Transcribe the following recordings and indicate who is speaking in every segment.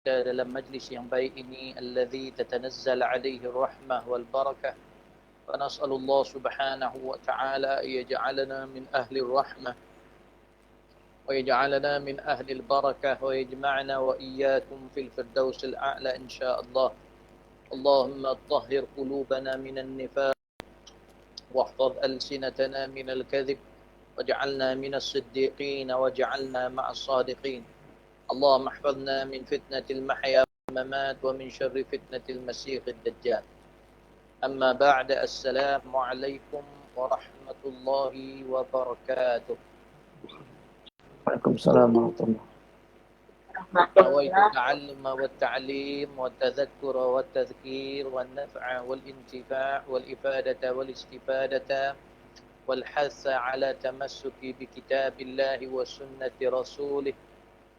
Speaker 1: dalam majlis yang baik ini alladzi tatanazzal alaihi rahmah wal barakah wa nas'alullah subhanahu wa ta'ala yaj'alana min ahli rahmah wa yaj'alana min ahli al barakah wa yajma'na wa iyyakum fil firdaus al a'la insyaallah. Allahumma tahhir qulubana minan nifaq واحفظ ألسنتنا من الكذب واجعلنا من الصديقين واجعلنا مع الصادقين. اللهم احفظنا من فتنة المحيا والممات ومن شر فتنة المسيح الدجال. أما بعد، السلام عليكم ورحمة الله وبركاته.
Speaker 2: وعليكم السلام ورحمة الله.
Speaker 1: نويت التعلم والتعليم والتذكر والتذكير والنفع والانتفاع والإفادة والاستفادة والحث على تمسك بكتاب الله وسنة رسوله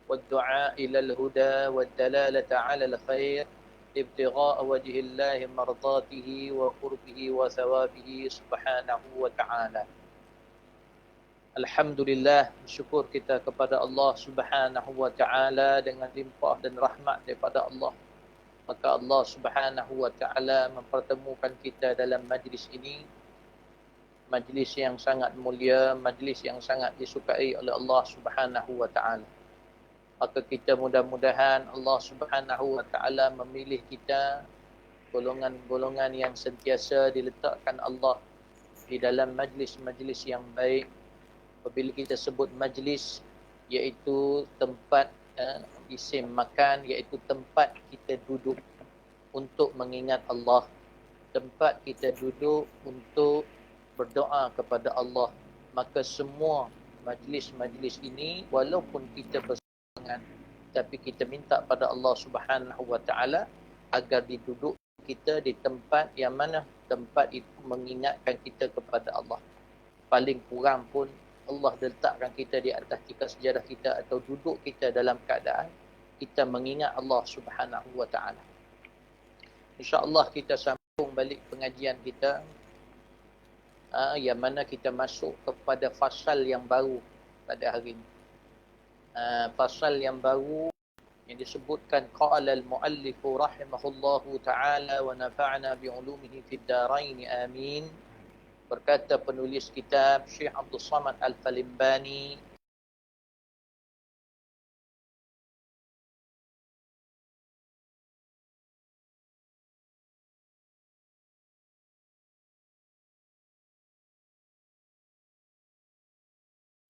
Speaker 1: والدعاء إلى الهدى والدلالة على الخير ابتغاء وجه الله مرضاته وقربه وثوابه سبحانه وتعالى. Alhamdulillah, syukur kita kepada Allah Subhanahu wa ta'ala dengan limpah dan rahmat daripada Allah. Maka Allah Subhanahu wa ta'ala mempertemukan kita dalam majlis ini. Majlis yang sangat mulia, majlis yang sangat disukai oleh Allah Subhanahu wa ta'ala. Maka kita mudah-mudahan Allah Subhanahu wa ta'ala memilih kita golongan-golongan yang sentiasa diletakkan Allah di dalam majlis-majlis yang baik. Apabila kita sebut majlis, iaitu tempat isim makan, iaitu tempat kita duduk untuk mengingat Allah, tempat kita duduk untuk berdoa kepada Allah. Maka semua majlis-majlis ini, walaupun kita bersemangat, tapi kita minta pada Allah Subhanahu wa ta'ala agar diduduk kita di tempat yang mana tempat itu mengingatkan kita kepada Allah. Paling kurang pun Allah letakkan kita di atas tikar sejadah kita atau duduk kita dalam keadaan kita mengingat Allah Subhanahu wa ta'ala. InsyaAllah kita sambung balik pengajian kita yang mana kita masuk kepada fasal yang baru pada hari ini. Fasal yang baru yang disebutkan qala al-muallif rahimahullahu ta'ala wa nafa'na bi'ulumihi fid darain amin. Berkata penulis kitab Syekh Abdul Samad Al-Falimbani,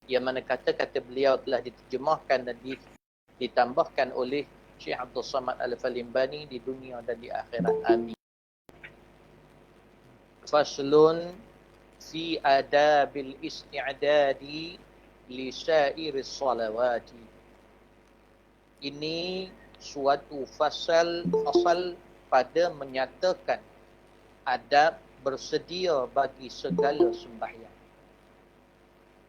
Speaker 1: yang mana kata-kata beliau telah diterjemahkan dan ditambahkan oleh Syekh Abdul Samad Al-Falimbani di dunia dan di akhirat. Amin. Faslun fi adabil isti'dadi li sairis salawati. Ini suatu fasal pada menyatakan adab bersedia bagi segala sembahyang.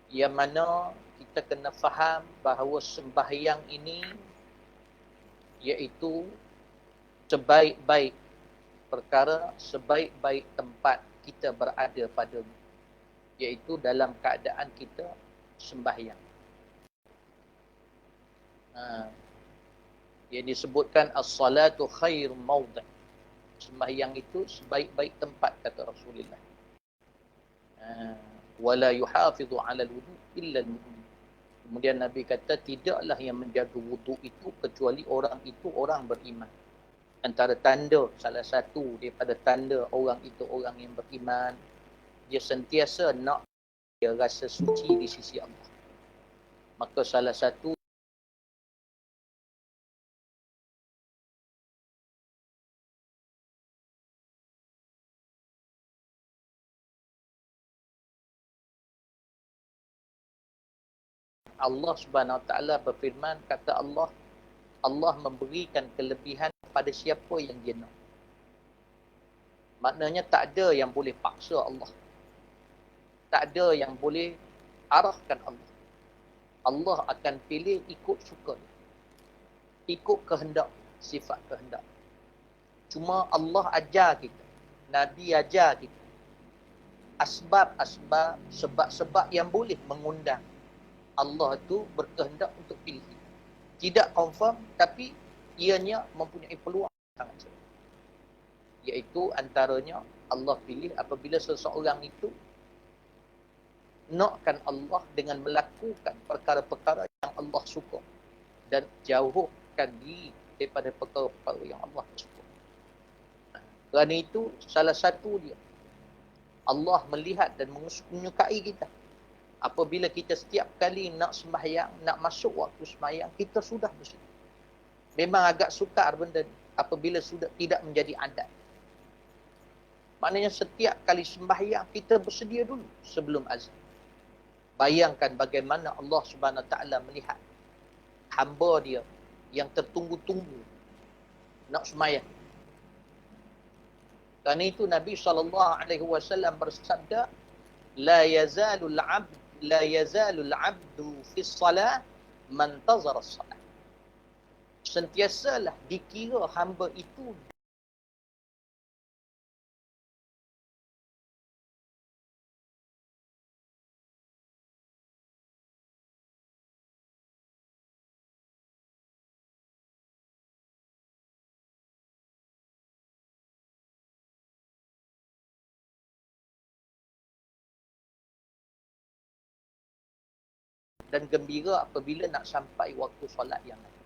Speaker 1: Yang mana kita kena faham bahawa sembahyang ini iaitu sebaik-baik perkara, sebaik-baik tempat kita berada padanya, iaitu dalam keadaan kita sembahyang. Yang disebutkan as-salatu khair mawdi'. Sembahyang itu sebaik-baik tempat, kata Rasulullah. Wala yuhafidhu 'ala al-wudu' illa al-mu'min. Kemudian Nabi kata tidaklah yang menjaga wudu itu kecuali orang itu orang beriman. Antara tanda, salah satu daripada tanda orang itu orang yang beriman, dia sentiasa nak dia rasa suci di sisi Allah. Maka salah satu Allah Subhanahu Wa Taala berfirman, kata Allah memberikan kelebihan pada siapa yang dia nak. Maknanya tak ada yang boleh paksa Allah. Tak ada yang boleh arahkan Allah. Allah akan pilih ikut suka, ikut kehendak, sifat kehendak. Cuma Allah ajar kita, Nabi ajar kita asbab-asbab, sebab-sebab yang boleh mengundang Allah tu berkehendak untuk pilih kita. Tidak confirm, tapi ianya mempunyai peluang sangat jelas. Iaitu antaranya Allah pilih apabila seseorang itu nakkan Allah dengan melakukan perkara-perkara yang Allah suka dan jauhkan diri daripada perkara-perkara yang Allah suka. Kerana itu salah satu dia Allah melihat dan menyukai kita. Apabila kita setiap kali nak sembahyang, nak masuk waktu sembahyang, kita sudah bersedia. Memang agak sukar benda ni apabila sudah tidak menjadi adat. Maknanya setiap kali sembahyang kita bersedia dulu sebelum azan. Bayangkan bagaimana Allah Subhanahu Wa Taala melihat hamba dia yang tertunggu-tunggu nak sembahyang. Kerana itu Nabi SAW bersabda, La yazalul abdu fi salah man tazara salah. Sentiasalah dikira hamba itu dan gembira apabila nak sampai waktu solat yang lain.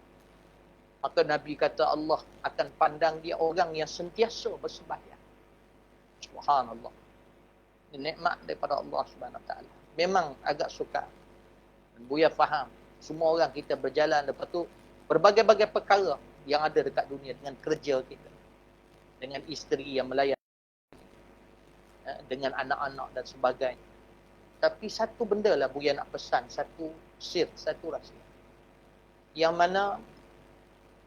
Speaker 1: Maka Nabi kata Allah akan pandang dia orang yang sentiasa bersembahyang. Subhanallah. Ini nikmat daripada Allah Subhanahu Wa Taala. Memang agak sukar. Dan Buya faham. Semua orang kita berjalan, lepas tu berbagai-bagai perkara yang ada dekat dunia dengan kerja kita. Dengan isteri yang melayan. Dengan anak-anak dan sebagainya. Tapi satu benda lah Buya nak pesan, satu sir, satu rahsia. Yang mana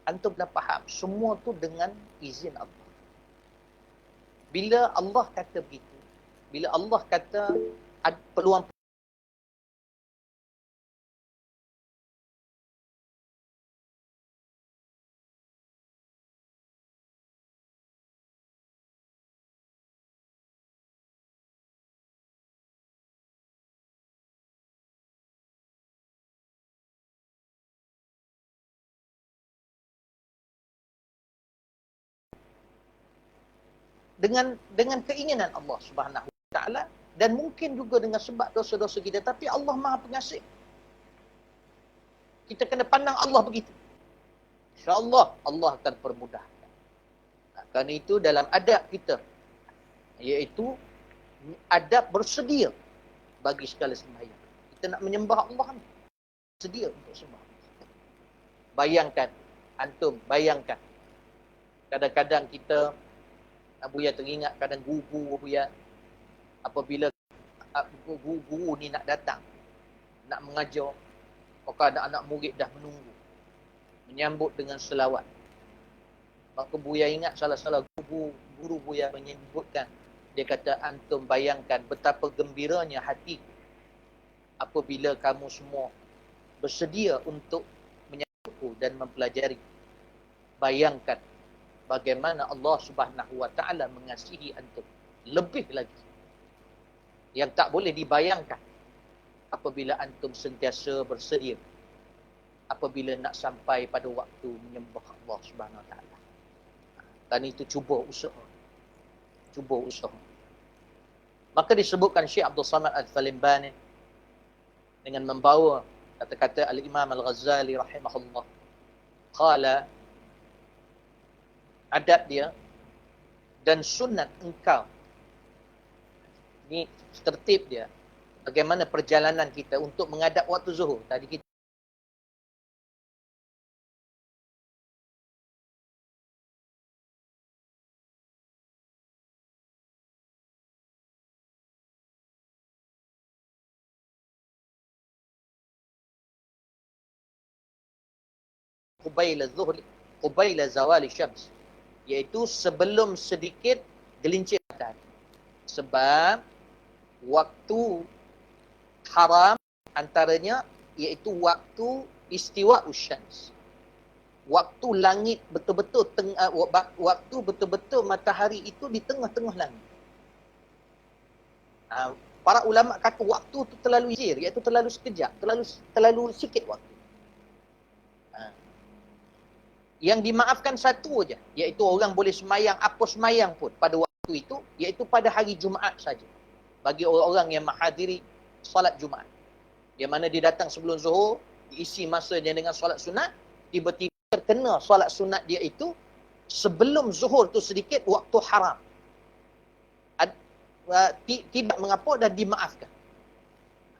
Speaker 1: antum dah faham, semua tu dengan izin Allah. Bila Allah kata begitu, bila Allah kata peluang dengan keinginan Allah Subhanahu Wa Taala dan mungkin juga dengan sebab dosa-dosa kita, tapi Allah Maha Pengasih. Kita kena pandang Allah begitu. InsyaAllah Allah akan permudahkan. Kerana itu dalam adab kita, iaitu adab bersedia bagi segala sembahyang. Kita nak menyembah Allah, sedia untuk sembah. Bayangkan, antum bayangkan, kadang-kadang kita Buya teringat kadang guru Buya apabila guru ni nak datang nak mengajar, maka anak-anak murid dah menunggu menyambut dengan selawat. Maka Buya ingat salah-salah guru Buya menyebutkan, dia kata, antum bayangkan betapa gembiranya hati apabila kamu semua bersedia untuk menyambutku dan mempelajari. Bayangkan bagaimana Allah Subhanahu Wa Taala mengasihi antum lebih lagi. Yang tak boleh dibayangkan apabila antum sentiasa bersedia apabila nak sampai pada waktu menyembah Allah Subhanahu Wa Taala. Dan itu cuba usaha. Cuba usaha. Maka disebutkan Syekh Abdul Samad Al-Thalimbani dengan membawa kata-kata Al-Imam Al-Ghazali rahimahullah. Qala, adab dia dan sunat engkau. Ini tertib dia. Bagaimana perjalanan kita untuk menghadap waktu zuhur. Tadi kita qubayla zuhri, qubayla zawali syams. Iaitu sebelum sedikit gelincir matahari. Sebab waktu haram antaranya iaitu waktu istiwa usyams. Waktu langit betul-betul waktu betul-betul matahari itu di tengah-tengah langit. Para ulama kata waktu itu terlalu zir, iaitu terlalu sekejap, terlalu sikit waktu. Yang dimaafkan satu aja, iaitu orang boleh semayang apa semayang pun pada waktu itu, iaitu pada hari Jumaat saja. Bagi orang-orang yang menghadiri solat Jumaat. Yang mana dia datang sebelum Zuhur, diisi masanya dengan solat sunat, tiba-tiba terkena solat sunat dia itu sebelum Zuhur tu sedikit waktu haram. Tidak mengapa dan dimaafkan.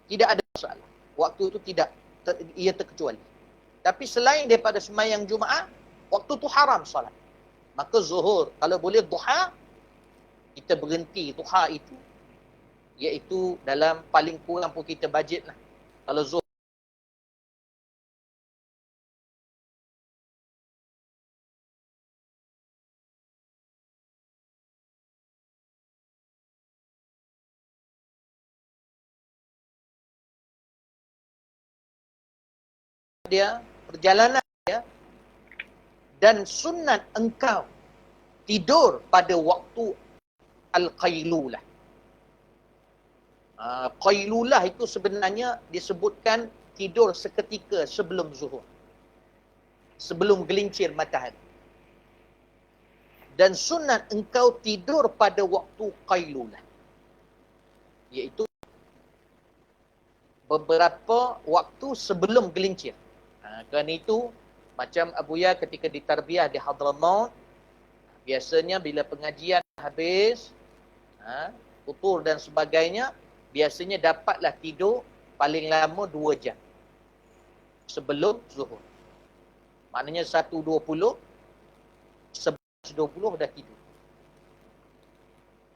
Speaker 1: Tidak ada masalah. Waktu itu tidak ia terkecuali. Tapi selain daripada semayang Jumaat, waktu tu haram solat. Maka Zuhur, kalau boleh duha, kita berhenti duha itu, iaitu dalam paling kurang pun kita bajet lah. Kalau Zuhur dia, perjalanan dia, dan sunat engkau tidur pada waktu Al-Qaylulah. Qaylulah itu sebenarnya disebutkan tidur seketika sebelum Zuhur. Sebelum gelincir matahari. Dan sunat engkau tidur pada waktu Qaylulah. Iaitu beberapa waktu sebelum gelincir. Kerana itu, macam Abuya ketika ditarbiyah di Hadramaut, biasanya bila pengajian habis, futur dan sebagainya, biasanya dapatlah tidur paling lama 2 jam sebelum Zuhur. Maknanya 1.20, 11.20 dah tidur.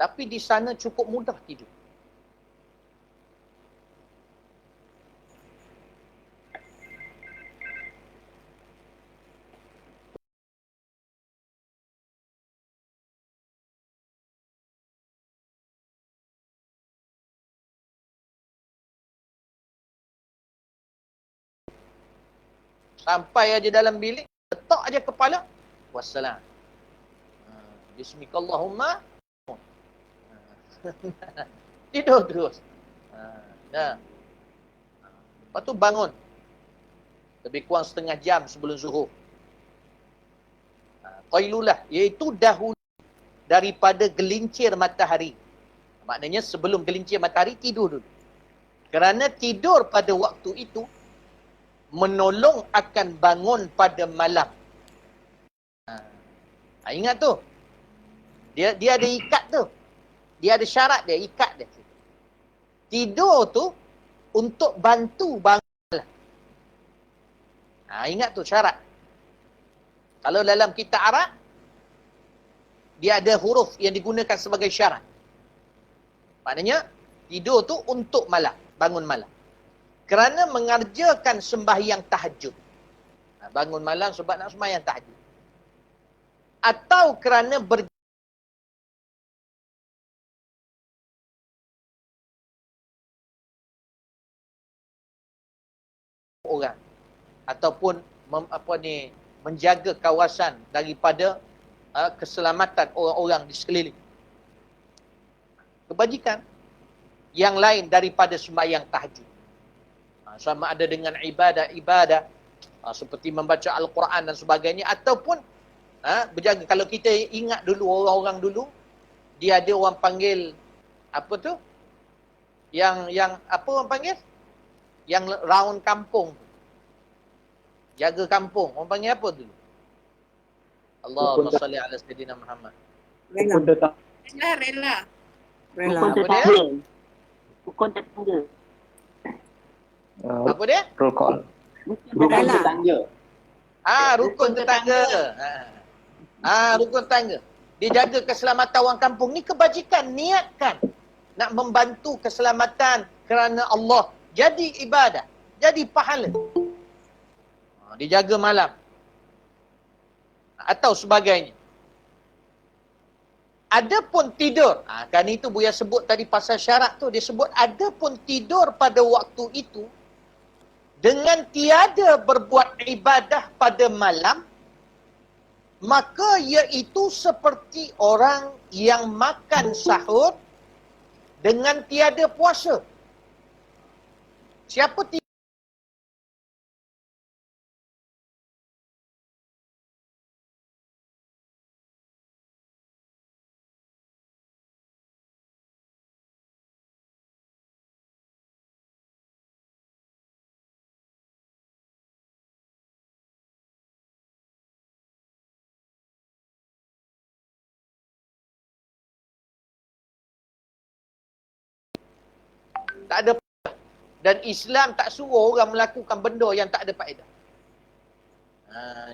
Speaker 1: Tapi di sana cukup mudah tidur. Sampai aja dalam bilik, letak aja kepala, wassalam. Bismillahirrahmanirrahim. Tidur terus. Dah. Lepas tu bangun. Lebih kurang setengah jam sebelum Zuhur. Qaylulah, iaitu dahulu daripada gelincir matahari. Maknanya sebelum gelincir matahari, tidur dulu. Kerana tidur pada waktu itu menolong akan bangun pada malam. Ingat tu. Dia ada ikat tu. Dia ada syarat dia, ikat dia. Tidur tu untuk bantu bangun malam. Ingat tu syarat. Kalau dalam kitab Arab, dia ada huruf yang digunakan sebagai syarat. Maknanya, tidur tu untuk malam, bangun malam. Kerana mengerjakan sembahyang tahajud. Bangun malam sebab nak sembahyang tahajud. Atau kerana orang. Ataupun menjaga kawasan daripada keselamatan orang-orang di sekeliling. Kebajikan yang lain daripada sembahyang tahajud. Sama ada dengan ibadah-ibadah seperti membaca Al-Quran dan sebagainya, ataupun berjaga. Kalau kita ingat dulu orang-orang dulu, dia ada orang panggil apa tu? Yang apa orang panggil? Yang round kampung. Jaga kampung. Orang panggil apa dulu? Allahumma salli ala sayyidina Muhammad.
Speaker 3: Rela.
Speaker 1: Apa dia?
Speaker 4: Rukun tetangga.
Speaker 1: Apa dia?
Speaker 2: Roll call.
Speaker 4: Rukun tetangga.
Speaker 1: Rukun tetangga. Rukun tetangga. Dia jaga keselamatan orang kampung. Ni kebajikan, niatkan. Nak membantu keselamatan kerana Allah. Jadi ibadah. Jadi pahala. Dia jaga malam. Atau sebagainya. Adapun tidur. Kan itu Buya sebut tadi pasal syarat tu. Dia sebut adapun tidur pada waktu itu. Dengan tiada berbuat ibadah pada malam, maka iaitu seperti orang yang makan sahur dengan tiada puasa. Siapa Tak ada faedah. Dan Islam tak suruh orang melakukan benda yang tak ada faedah.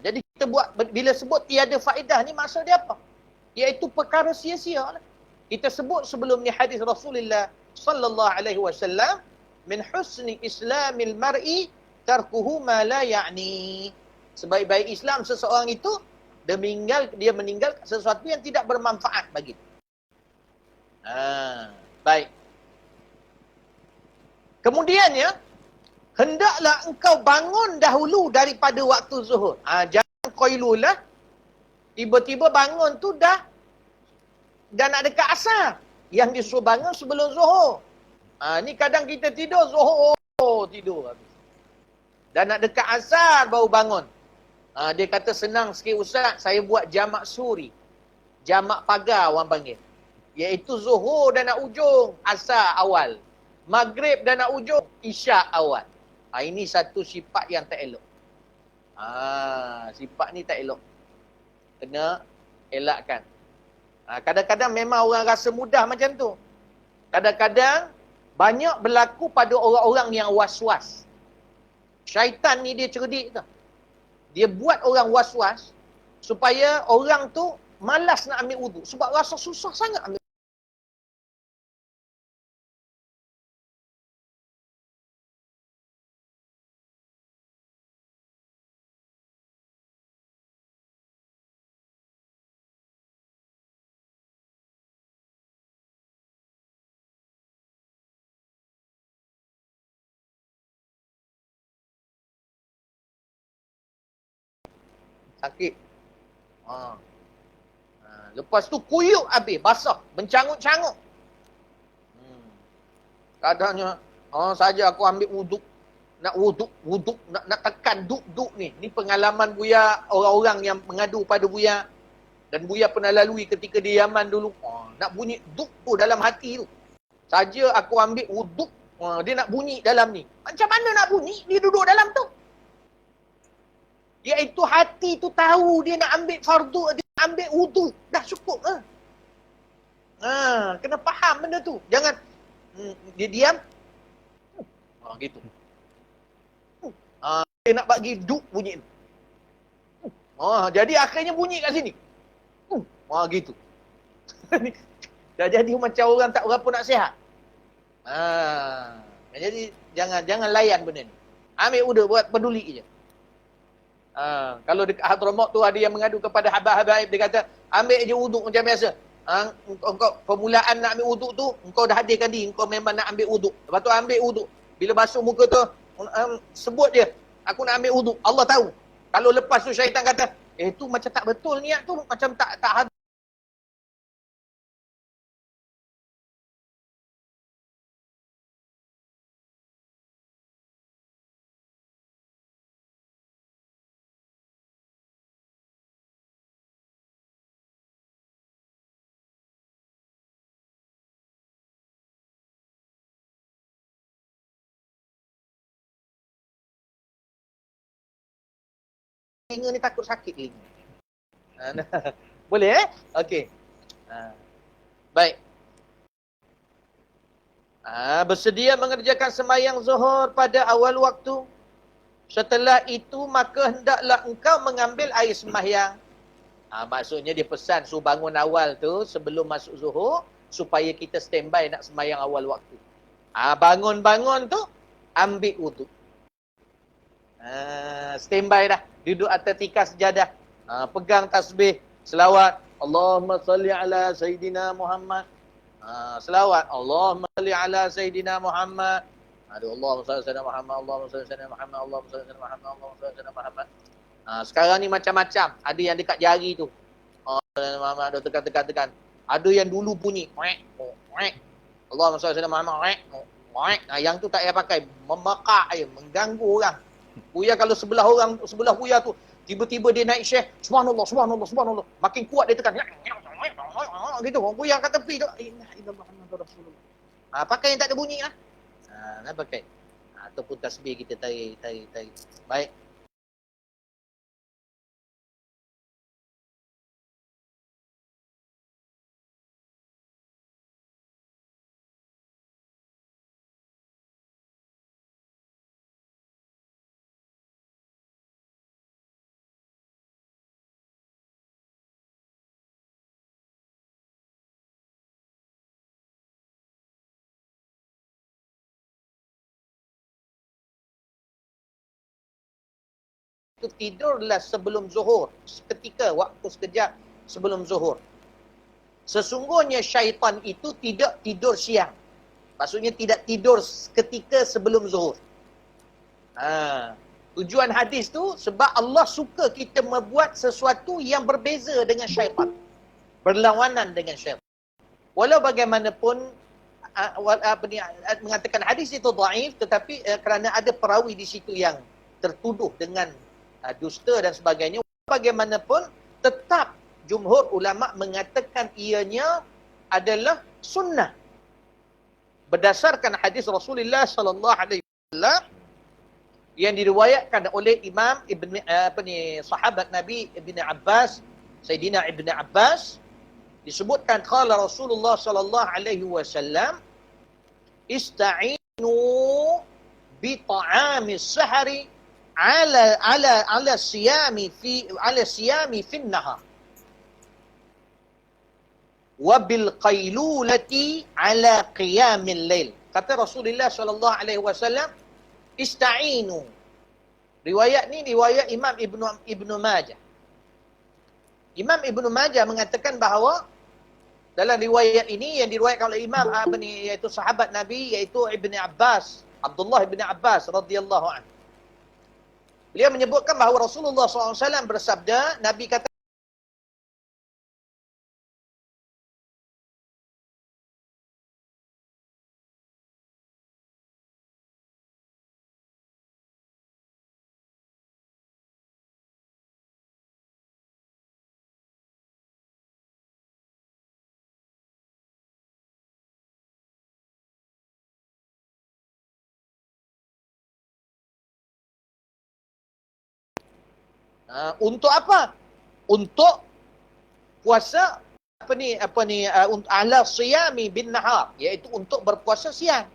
Speaker 1: Jadi kita buat, bila sebut tiada faedah ni maksud dia apa? Iaitu perkara sia-sia lah. Kita sebut sebelum ni hadis Rasulullah sallallahu alaihi wasallam, min husni islamil mar'i tarkuhu ma la ya'ni. Sebaik-baik Islam seseorang itu dia meninggal sesuatu yang tidak bermanfaat bagi dia. Baik. Kemudiannya, hendaklah engkau bangun dahulu daripada waktu zuhur. Jangan qailulah. Tiba-tiba bangun tu dah nak dekat asar. Yang disuruh bangun sebelum zuhur. Ni kadang kita tidur zuhur, tidur habis. Dan nak dekat asar baru bangun. Dia kata senang sikit ustaz, saya buat jamak suri. Jamak pagar orang panggil. Iaitu zuhur dah nak ujung, asar awal. Maghrib dah nak ujung, isyak awal. Ini satu sifat yang tak elok. Sifat ni tak elok. Kena elakkan. Kadang-kadang memang orang rasa mudah macam tu. Kadang-kadang banyak berlaku pada orang-orang yang was-was. Syaitan ni dia cerdik tu. Dia buat orang was-was supaya orang tu malas nak ambil wuduk. Sebab rasa susah sangat ambil. Sakit. Lepas tu kuyuk habis, basah, mencangut-cangut. Kadangnya, saja aku ambil wuduk. Nak wuduk, nak tekan duk ni. Ni pengalaman Buya, orang-orang yang mengadu pada Buya. Dan Buya pernah lalui ketika di Yaman dulu. Nak bunyi duk tu dalam hati tu. Saja aku ambil wuduk, dia nak bunyi dalam ni. Macam mana nak bunyi? Dia duduk dalam tu. Iaitu hati tu tahu dia nak ambil fardu, dia nak ambil wudu. Dah cukup. Kena faham benda tu. Jangan dia diam. Gitu. Dia nak bagi duk bunyi tu. Jadi akhirnya bunyi kat sini. Gitu. Dah jadi macam orang tak berapa nak sihat. Jadi jangan layan benda ni. Ambil wudu, buat peduli je. Kalau dekat Hadramaut tu ada yang mengadu kepada habaib, dia kata ambil je wuduk macam biasa. Engkau permulaan nak ambil wuduk tu, engkau dah hadirkan diri, engkau memang nak ambil wuduk. Lepas tu ambil wuduk. Bila basuh muka tu, sebut dia, aku nak ambil wuduk. Allah tahu. Kalau lepas tu syaitan kata, tu macam tak betul niat tu, macam tak hadir. Telinga ni takut sakit telinga. Boleh Okey. Baik. Bersedia mengerjakan sembahyang zuhur pada awal waktu. Setelah itu maka hendaklah engkau mengambil air sembahyang. Maksudnya dia pesan suruh bangun awal tu sebelum masuk zuhur supaya kita standby nak sembahyang awal waktu. Bangun-bangun tu ambil wuduk. Standby dah. Duduk atas tikar sejadah. Pegang tasbih, selawat. Allahumma salli ala Sayyidina Muhammad. Selawat. Allahumma salli ala Sayyidina Muhammad. Allahumma salli ala Sayyidina Muhammad. Allahumma salli ala Sayyidina Muhammad. Allahumma salli ala Sayyidina Muhammad. Allahumma salli ala Sayyidina Muhammad. Sekarang ni macam-macam. Ada yang dekat jari tu. Muhammad tekan. Ada yang dulu bunyi. Allahumma salli ala Sayyidina Muhammad. Yang tu tak payah pakai. Memekak je. Mengganggu orang. Buya kalau sebelah Buya tu tiba-tiba dia naik syekh, subhanallah. Makin kuat dia tekan. Gitu. Buya kat tepi tu, inna Muhammadur Rasulullah. Pakai yang tak ada bunyi lah. Pakai. Ataupun tasbih kita tarik. Baik. itu tidurlah sebelum zuhur. Seketika, waktu sekejap sebelum zuhur. Sesungguhnya syaitan itu tidak tidur siang. Maksudnya tidak tidur ketika sebelum zuhur. Tujuan hadis tu sebab Allah suka kita membuat sesuatu yang berbeza dengan syaitan. Berlawanan dengan syaitan. Walau bagaimanapun mengatakan hadis itu dhaif, tetapi kerana ada perawi di situ yang tertuduh dengan dusta dan sebagainya, bagaimanapun tetap jumhur ulama mengatakan ianya adalah sunnah berdasarkan hadis Rasulullah sallallahu alaihi wasallam yang diriwayatkan oleh Imam sahabat Nabi Ibn Abbas, Sayyidina Ibn Abbas, disebutkan qala Rasulullah sallallahu alaihi wasallam ista'inu bi ta'amis sahari ala siyami fi an-nahar wa bil qailulati ala qiyamil lail. Kata Rasulullah sallallahu alaihi wasallam, ista'inu. Riwayat ni riwayat Imam Ibnu Majah. Imam Ibnu Majah mengatakan bahawa dalam riwayat ini yang diriwayatkan oleh Imam iaitu sahabat Nabi, iaitu Ibn Abbas, Abdullah Ibn Abbas radhiyallahu anhu. Beliau menyebutkan bahawa Rasulullah SAW bersabda, Nabi kata, untuk apa? Untuk puasa ala siyami bin nahar, iaitu untuk berpuasa siang.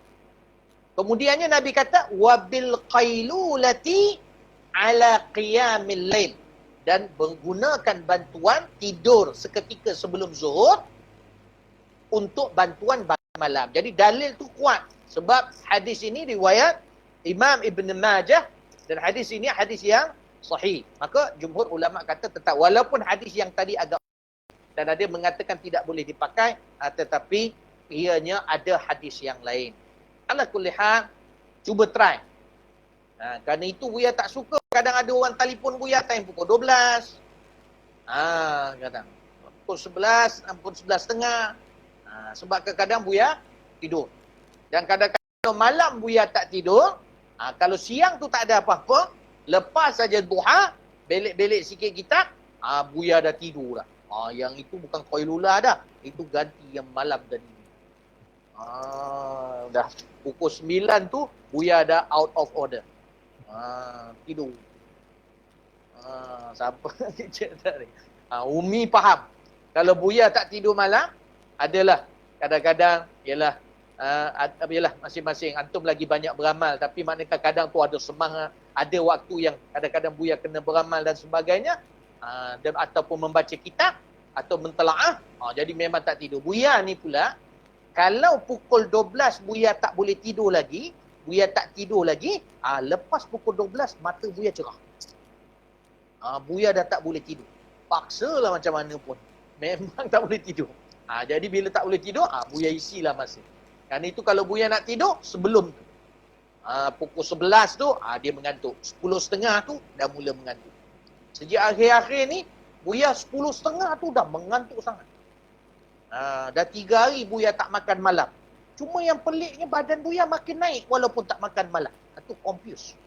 Speaker 1: Kemudiannya Nabi kata wabil qailulati ala qiyamil lail, dan menggunakan bantuan tidur seketika sebelum zuhur untuk bantuan malam. Jadi dalil tu kuat sebab hadis ini riwayat Imam Ibn Majah dan hadis ini hadis yang sahih. Maka jumhur ulama kata tetap, walaupun hadis yang tadi agak dan ada mengatakan tidak boleh dipakai, tetapi ianya ada hadis yang lain. Ala kulli hal, cuba try. Kerana itu Buya tak suka kadang ada orang telefon Buya time pukul 12. Kadang pukul 11, pukul 11.30. Sebab kadang Buya tidur. Dan kadang-kadang malam Buya tak tidur, kalau siang tu tak ada apa-apa, lepas saja duha, belik-belik sikit kitab, Buya dah tidur dah. Yang itu bukan qailulah dah. Itu ganti yang malam tadi. Dah pukul 9 tu, Buya dah out of order. Tidur. Siapa cik tadi? Umi faham. Kalau Buya tak tidur malam, adalah kadang-kadang, ialah masing-masing antum lagi banyak beramal, tapi maknanya kadang tu ada semangat, ada waktu yang kadang-kadang Buya kena beramal dan sebagainya, dan ataupun membaca kitab atau mentelaah, jadi memang tak tidur. Buya ni pula, kalau pukul 12 Buya tak boleh tidur lagi, Buya tak tidur lagi, lepas pukul 12 mata Buya cerah. Buya dah tak boleh tidur. Paksalah macam mana pun, memang tak boleh tidur. Jadi bila tak boleh tidur, Buya isilah masa. Kerana itu kalau Buya nak tidur, sebelum tu. Pukul 11 tu, dia mengantuk. 10.30 tu, dah mula mengantuk. Sejak akhir-akhir ni, Buya 10.30 tu dah mengantuk sangat. Dah 3 hari Buya tak makan malam. Cuma yang peliknya badan Buya makin naik walaupun tak makan malam. Itu confused.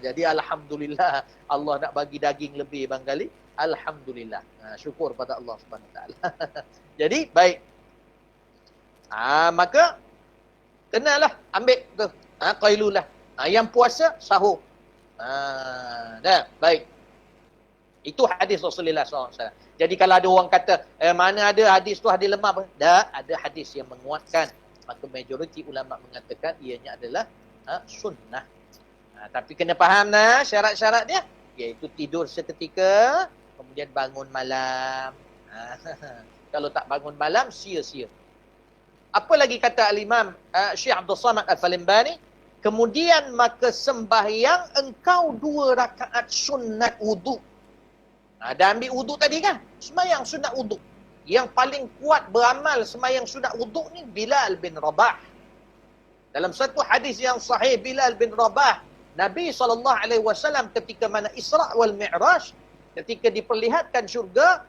Speaker 1: Jadi Alhamdulillah, Allah nak bagi daging lebih bang kali. Alhamdulillah. Syukur pada Allah SWT. Jadi, baik. Maka kenalah ambil tu qailulah. Yang puasa sahur. Dah, baik. Itu hadis Rasulullah SAW. Jadi kalau ada orang kata mana ada hadis tu hadis lemah, dah ada hadis yang menguatkan. Maka majoriti ulama mengatakan ianya adalah sunnah. Tapi kena faham syarat-syarat dia, iaitu tidur seketika, kemudian bangun malam. Kalau tak bangun malam, sia-sia. Apa lagi kata Al-Imam Syekh Abdul Samad Al-Falimbani? Kemudian maka sembahyang engkau 2 rakaat sunat wudu. Dah ambil wudu tadi kan? Sembahyang sunat wudu. Yang paling kuat beramal sembahyang sunat wudu ni Bilal bin Rabah. Dalam satu hadis yang sahih Bilal bin Rabah, Nabi SAW ketika mana Isra' wal Mi'raj, ketika diperlihatkan syurga,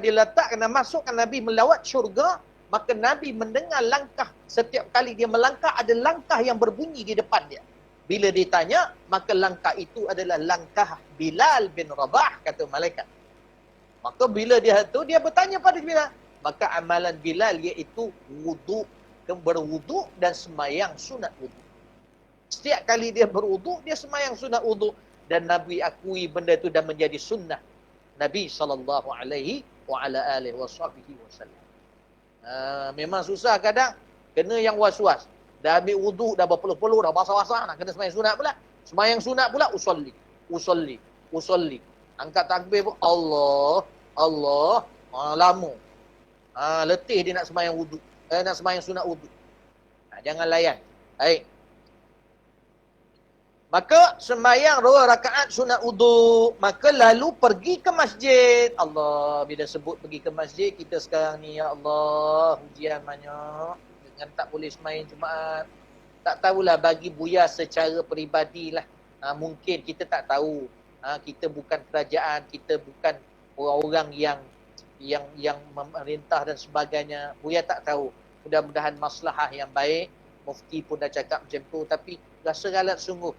Speaker 1: diletakkan dan masukkan Nabi melawat syurga, maka Nabi mendengar langkah, setiap kali dia melangkah ada langkah yang berbunyi di depan dia. Bila ditanya, maka langkah itu adalah langkah Bilal bin Rabah, kata malaikat. Maka bila dia bertanya pada Bilal, maka amalan Bilal iaitu wudu, berwudu dan sembahyang sunat wudu. Setiap kali dia berwudu, dia sembahyang sunat wudu, dan Nabi akui benda itu dah menjadi sunnah Nabi SAW. Memang susah kadang, kena yang was-was. Dah ambil wudu, dah berpeluh-peluh, dah basah-basah, nak kena sembahyang sunat pula. Sembahyang sunat pula, usolli. Angkat takbir pun, Allah, lama. Letih dia nak sembahyang wudu. Nak sembahyang sunat wudu. Jangan layan. Baik. Maka sembahyang 2 rakaat sunat wudu, maka lalu pergi ke masjid. Allah, bila sebut pergi ke masjid, kita sekarang ni, ya Allah, ujian banyak dengan tak boleh sembahyang Jumaat. Tak tahulah, bagi Buya secara peribadilah. Mungkin kita tak tahu. Kita bukan kerajaan, kita bukan orang-orang yang memerintah dan sebagainya. Buya tak tahu. Mudah-mudahan maslahah yang baik. Mufti pun dah cakap macam tu, tapi rasa galat sungguh.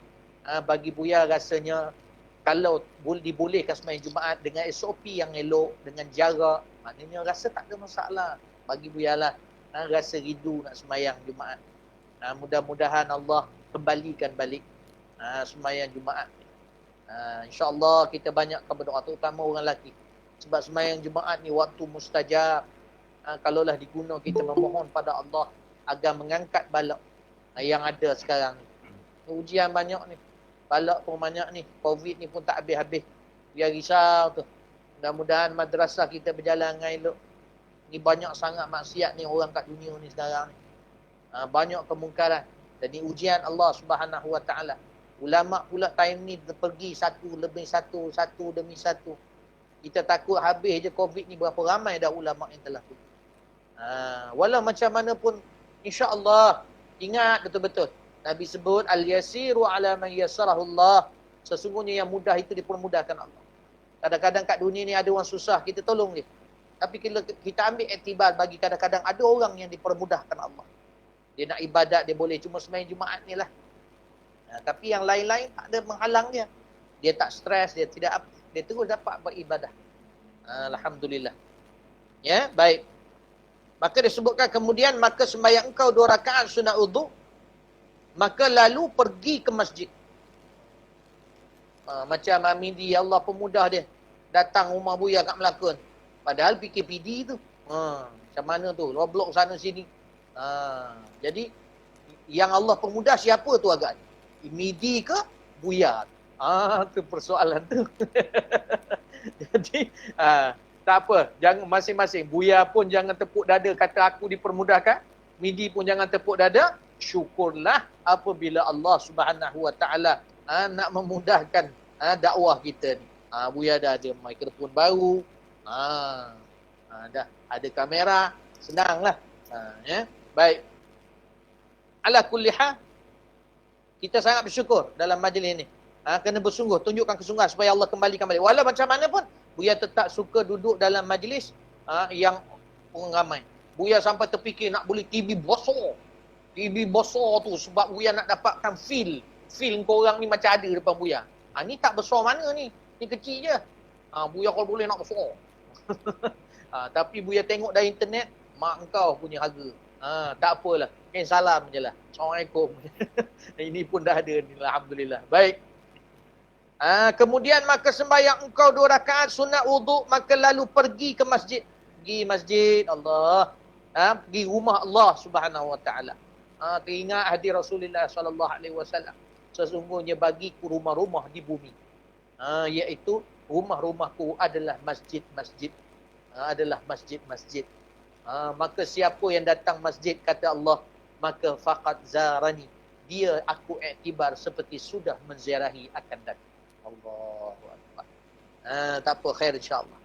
Speaker 1: Bagi Buya rasanya kalau dibolehkan sembahyang Jumaat dengan SOP yang elok, dengan jarak, maknanya rasa tak ada masalah. Bagi Buya lah, rasa rindu nak sembahyang Jumaat. Mudah-mudahan Allah kembalikan balik sembahyang Jumaat. InsyaAllah kita banyakkan berdoa, terutama orang lelaki. Sebab sembahyang Jumaat ni waktu mustajab. Kalaulah diguna kita memohon pada Allah agar mengangkat balak yang ada sekarang ni. Ujian banyak ni. Balak pun banyak ni. Covid ni pun tak habis-habis. Biar risau tu. Mudah-mudahan madrasah kita berjalan dengan elok. Ni banyak sangat maksiat ni orang kat dunia ni sekarang ni. Banyak kemungkaran. Dan ni ujian Allah Subhanahu Wa Taala. Ulama pula time ni pergi satu demi satu. Kita takut habis je Covid ni, berapa ramai dah ulama yang telah pergi. Walau macam mana pun, insya-Allah ingat betul-betul. Nabi sebut al-yasiru ala man yassarahullah. Sesungguhnya yang mudah itu dipermudahkan Allah. Kadang-kadang kat dunia ni ada orang susah, kita tolong dia. Tapi kita ambil iktibar bagi kadang-kadang ada orang yang dipermudahkan Allah. Dia nak ibadat, dia boleh cuma sembahyang Jumaat ni lah. Tapi yang lain-lain tak ada menghalang dia. Dia tak stres, dia tidak apa. Dia terus dapat beribadah. Alhamdulillah. Ya, baik. Maka disebutkan kemudian, maka sembahyang engkau 2 rakaat sunat wudu, maka lalu pergi ke masjid. Macam Amidi, Allah pemudah dia. Datang rumah Buya kat Melakon. Padahal PKPD tu. Macam mana tu? Roblox sana sini. Jadi, yang Allah pemudah siapa tu agak? Midi ke Buya? Tu persoalan tu. Jadi, tak apa. Jangan masing-masing. Buya pun jangan tepuk dada kata aku dipermudahkan. Midi pun jangan tepuk dada. Syukurlah apabila Allah Subhanahu Wa Taala nak memudahkan dakwah kita ni. Buya dah ada mikrofon baru. Dah ada kamera. Senanglah. Ya. Baik. Ala kulli hal, kita sangat bersyukur dalam majlis ni. Kena bersungguh, tunjukkan kesungguhan supaya Allah kembalikan balik. Walau macam mana pun, Buya tetap suka duduk dalam majlis yang orang ramai. Buya sampai terfikir nak beli TV besar. TV besar tu sebab Buya nak dapatkan feel korang ni macam ada depan Buya. Ni tak besar mana ni? Ni kecil je. Buya kalau boleh nak besar. Tapi Buya tengok dari internet, mak engkau punya harga. Tak apalah. Salam je lah. Assalamualaikum. Ini pun dah ada ni. Alhamdulillah. Baik. Kemudian maka sembahyang engkau 2 rakaat sunat wudu, maka lalu pergi ke masjid. Pergi masjid Allah. Pergi rumah Allah Subhanahu Wa Taala. Teringat hadis Rasulullah sallallahu alaihi wasallam. Sesungguhnya bagiku rumah-rumah di bumi. Iaitu rumah-rumahku adalah masjid-masjid. Adalah masjid-masjid. Maka siapa yang datang masjid, kata Allah, maka faqad zarani. dia aku iktibar seperti sudah menziarahi akan datang. Allahu Akbar. Tak apa, khair insyaAllah.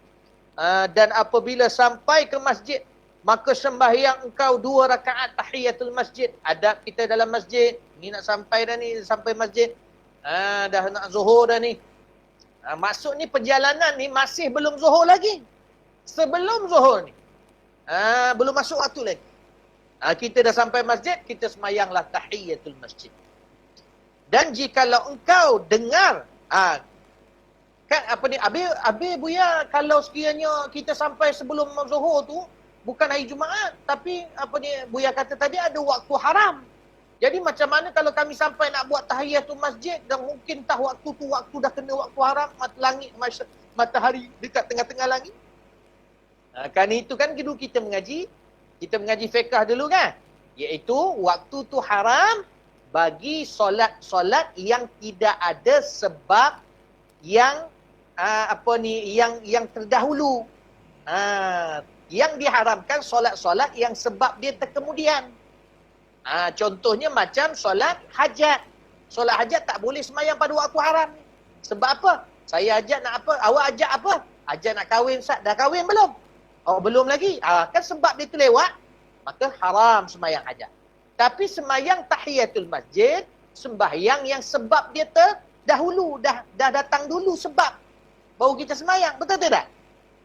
Speaker 1: Dan apabila sampai ke masjid, maka sembahyang engkau 2 rakaat tahiyatul masjid. Adab kita dalam masjid. Ni nak sampai dah ni, sampai masjid. Dah nak zuhur dah ni. Maksud ni perjalanan ni masih belum zuhur lagi. Sebelum zuhur ni. Belum masuk waktu lagi. Kita dah sampai masjid, kita sembahyanglah tahiyatul masjid. Dan jikalau engkau dengar, kan apa ni, Abi Buya, kalau sekiranya kita sampai sebelum zuhur tu, bukan hari Jumaat, tapi apa ni, Buya kata tadi ada waktu haram. Jadi macam mana kalau kami sampai nak buat tahiyatul masjid dan mungkin waktu tu waktu dah kena waktu haram, matahari dekat tengah-tengah langit. Kan itu kan dulu kita mengaji fiqh dulu kan, iaitu waktu tu haram bagi solat yang tidak ada sebab yang yang terdahulu. Yang diharamkan solat-solat yang sebab dia terkemudian. Contohnya macam solat hajat. Solat hajat tak boleh sembahyang pada waktu haram. Sebab apa? Saya hajat nak apa? Awak hajat apa? Hajat nak kahwin, Ustaz. Dah kahwin belum? Oh, belum lagi. Kan sebab dia tu lewat, maka haram sembahyang hajat. Tapi sembahyang tahiyatul masjid, sembahyang yang sebab dia terdahulu, dah datang dulu sebab baru kita sembahyang. Betul tak?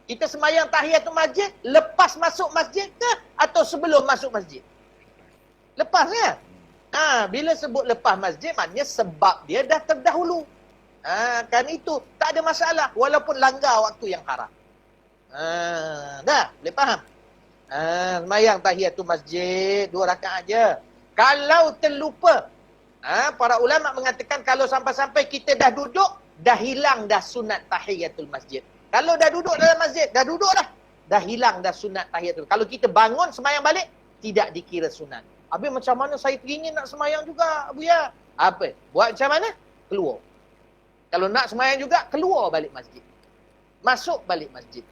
Speaker 1: Kita sembahyang tahiyatul masjid lepas masuk masjid ke atau sebelum masuk masjid? Lepas kan? Bila sebut lepas masjid, maknanya sebab dia dah terdahulu. Kan itu tak ada masalah walaupun langgar waktu yang haram. Dah, boleh faham? Sembahyang tahiyatul masjid 2 rakaat je. Kalau terlupa, para ulama mengatakan kalau sampai-sampai kita dah duduk, dah hilang dah sunat tahiyatul masjid. Kalau dah duduk dalam masjid, dah duduk dah hilang dah sunat tahiyatul. Kalau kita bangun sembahyang balik, tidak dikira sunat. Habis macam mana saya teringin nak sembahyang juga, Buya? Apa? Buat macam mana? Keluar. Kalau nak sembahyang juga, keluar balik masjid. Masuk balik masjid.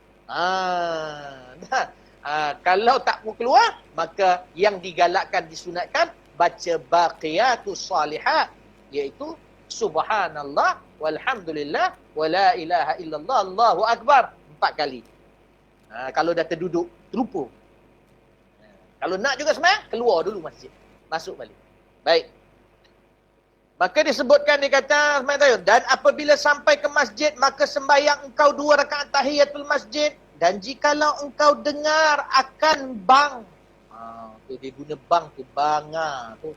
Speaker 1: Kalau tak mau keluar, maka yang digalakkan, disunatkan, baca baqiyatus salihat, iaitu subhanallah, walhamdulillah, wala ilaha illallah, Allahu Akbar, 4 kali. Kalau dah terduduk, terlupa. Kalau nak juga sembahyang, keluar dulu masjid. Masuk balik. Baik. Maka disebutkan, dia kata, dan apabila sampai ke masjid, maka sembahyang engkau 2 rakaat tahiyatul masjid. Dan jikalau engkau dengar akan bang. Tu dia guna bang tu, banga tu.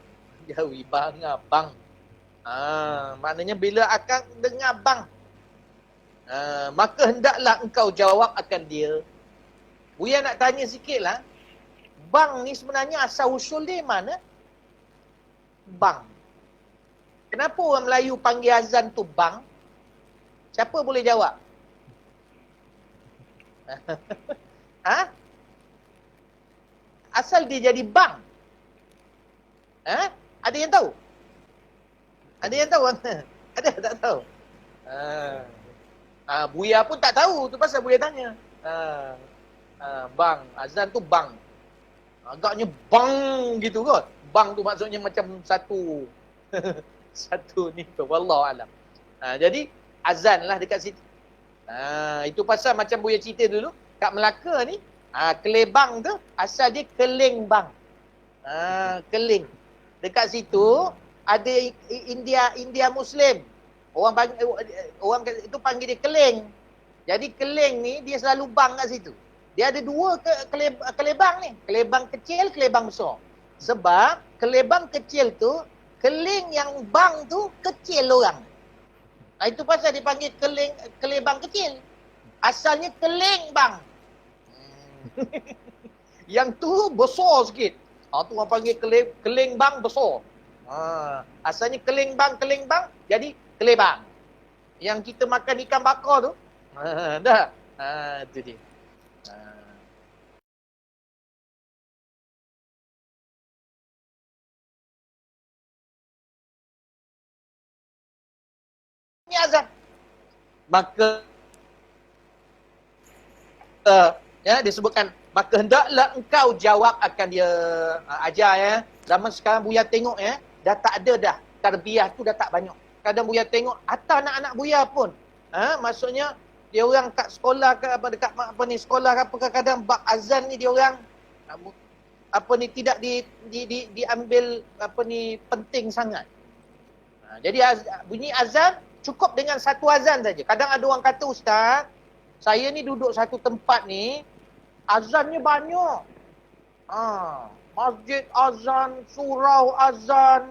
Speaker 1: Jawi, banga, bang. Maknanya bila akan dengar bang, maka hendaklah engkau jawab akan dia. Buya nak tanya sikit lah. Bang ni sebenarnya asal usul dia mana? Bang. Kenapa orang Melayu panggil azan tu bang? Siapa boleh jawab? Asal dia jadi bang? Ada yang tahu? Ada yang tahu? Ada tak tahu? Buya pun tak tahu. Tu pasal Buya tanya. Bang. Azan tu bang. Agaknya bang gitu kot. Bang tu maksudnya macam satu satu ni tu. Wallahualam. Jadi azan lah dekat situ. Itu pasal macam Buya cerita dulu. Kat Melaka ni, Kelebang tu asal dia keling bang. Keling. Dekat situ ada India Muslim. Orang itu panggil dia keling. Jadi keling ni dia selalu bang kat situ. Dia ada 2 kelebang ni. Kelebang kecil, kelebang besar. Sebab kelebang kecil tu, keling yang bang tu kecil orang. Itu pasal dipanggil kelebang kecil. Asalnya keling bang. Yang tu besar sikit. Tu orang panggil keling bang besar. Asalnya keling bang, jadi kelebang. Yang kita makan ikan bakar tu. Dah. Itu dia. Ini azan. Maka disebutkan, maka hendaklah engkau jawab akan dia. Ajar ya. Zaman sekarang Buya tengok ya. dah tak ada dah. Tarbiyah tu dah tak banyak. Kadang Buya tengok atas anak-anak Buya pun. Maksudnya dia orang kat sekolah ke apa dekat sekolah ke apa kadang bab azan ni dia orang tidak diambil penting sangat. Jadi bunyi azan cukup dengan satu azan saja. Kadang ada orang kata, ustaz, saya ni duduk satu tempat ni azannya banyak. Masjid azan, surau azan,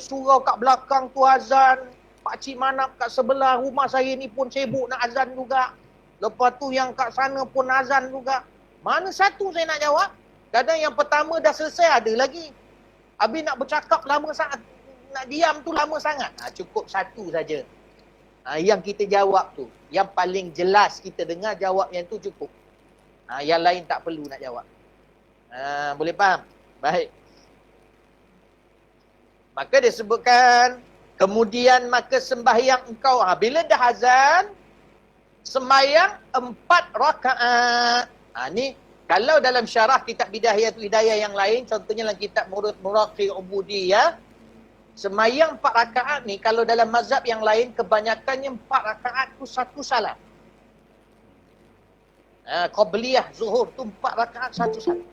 Speaker 1: surau kat belakang tu azan, pakcik manap kat sebelah rumah saya ni pun sibuk nak azan juga. Lepas tu yang kat sana pun azan juga. Mana satu saya nak jawab? Kadang yang pertama dah selesai ada lagi. Habis nak bercakap lama sangat, nak diam tu lama sangat. Cukup satu saja. Yang kita jawab tu, yang paling jelas kita dengar jawab yang tu cukup. Yang lain tak perlu nak jawab. Boleh faham? Baik. Maka dia sebutkan, kemudian maka sembahyang engkau, bila dah azan, sembahyang 4 rakaat. Ni kalau dalam syarah kitab Bidayatul Hidayah yang lain, contohnya dalam kitab Muraqi Ubudiyah, sembahyang 4 rakaat ni, kalau dalam mazhab yang lain, kebanyakannya 4 rakaat tu satu salam. Qabliyah zuhur tu 4 rakaat satu salam.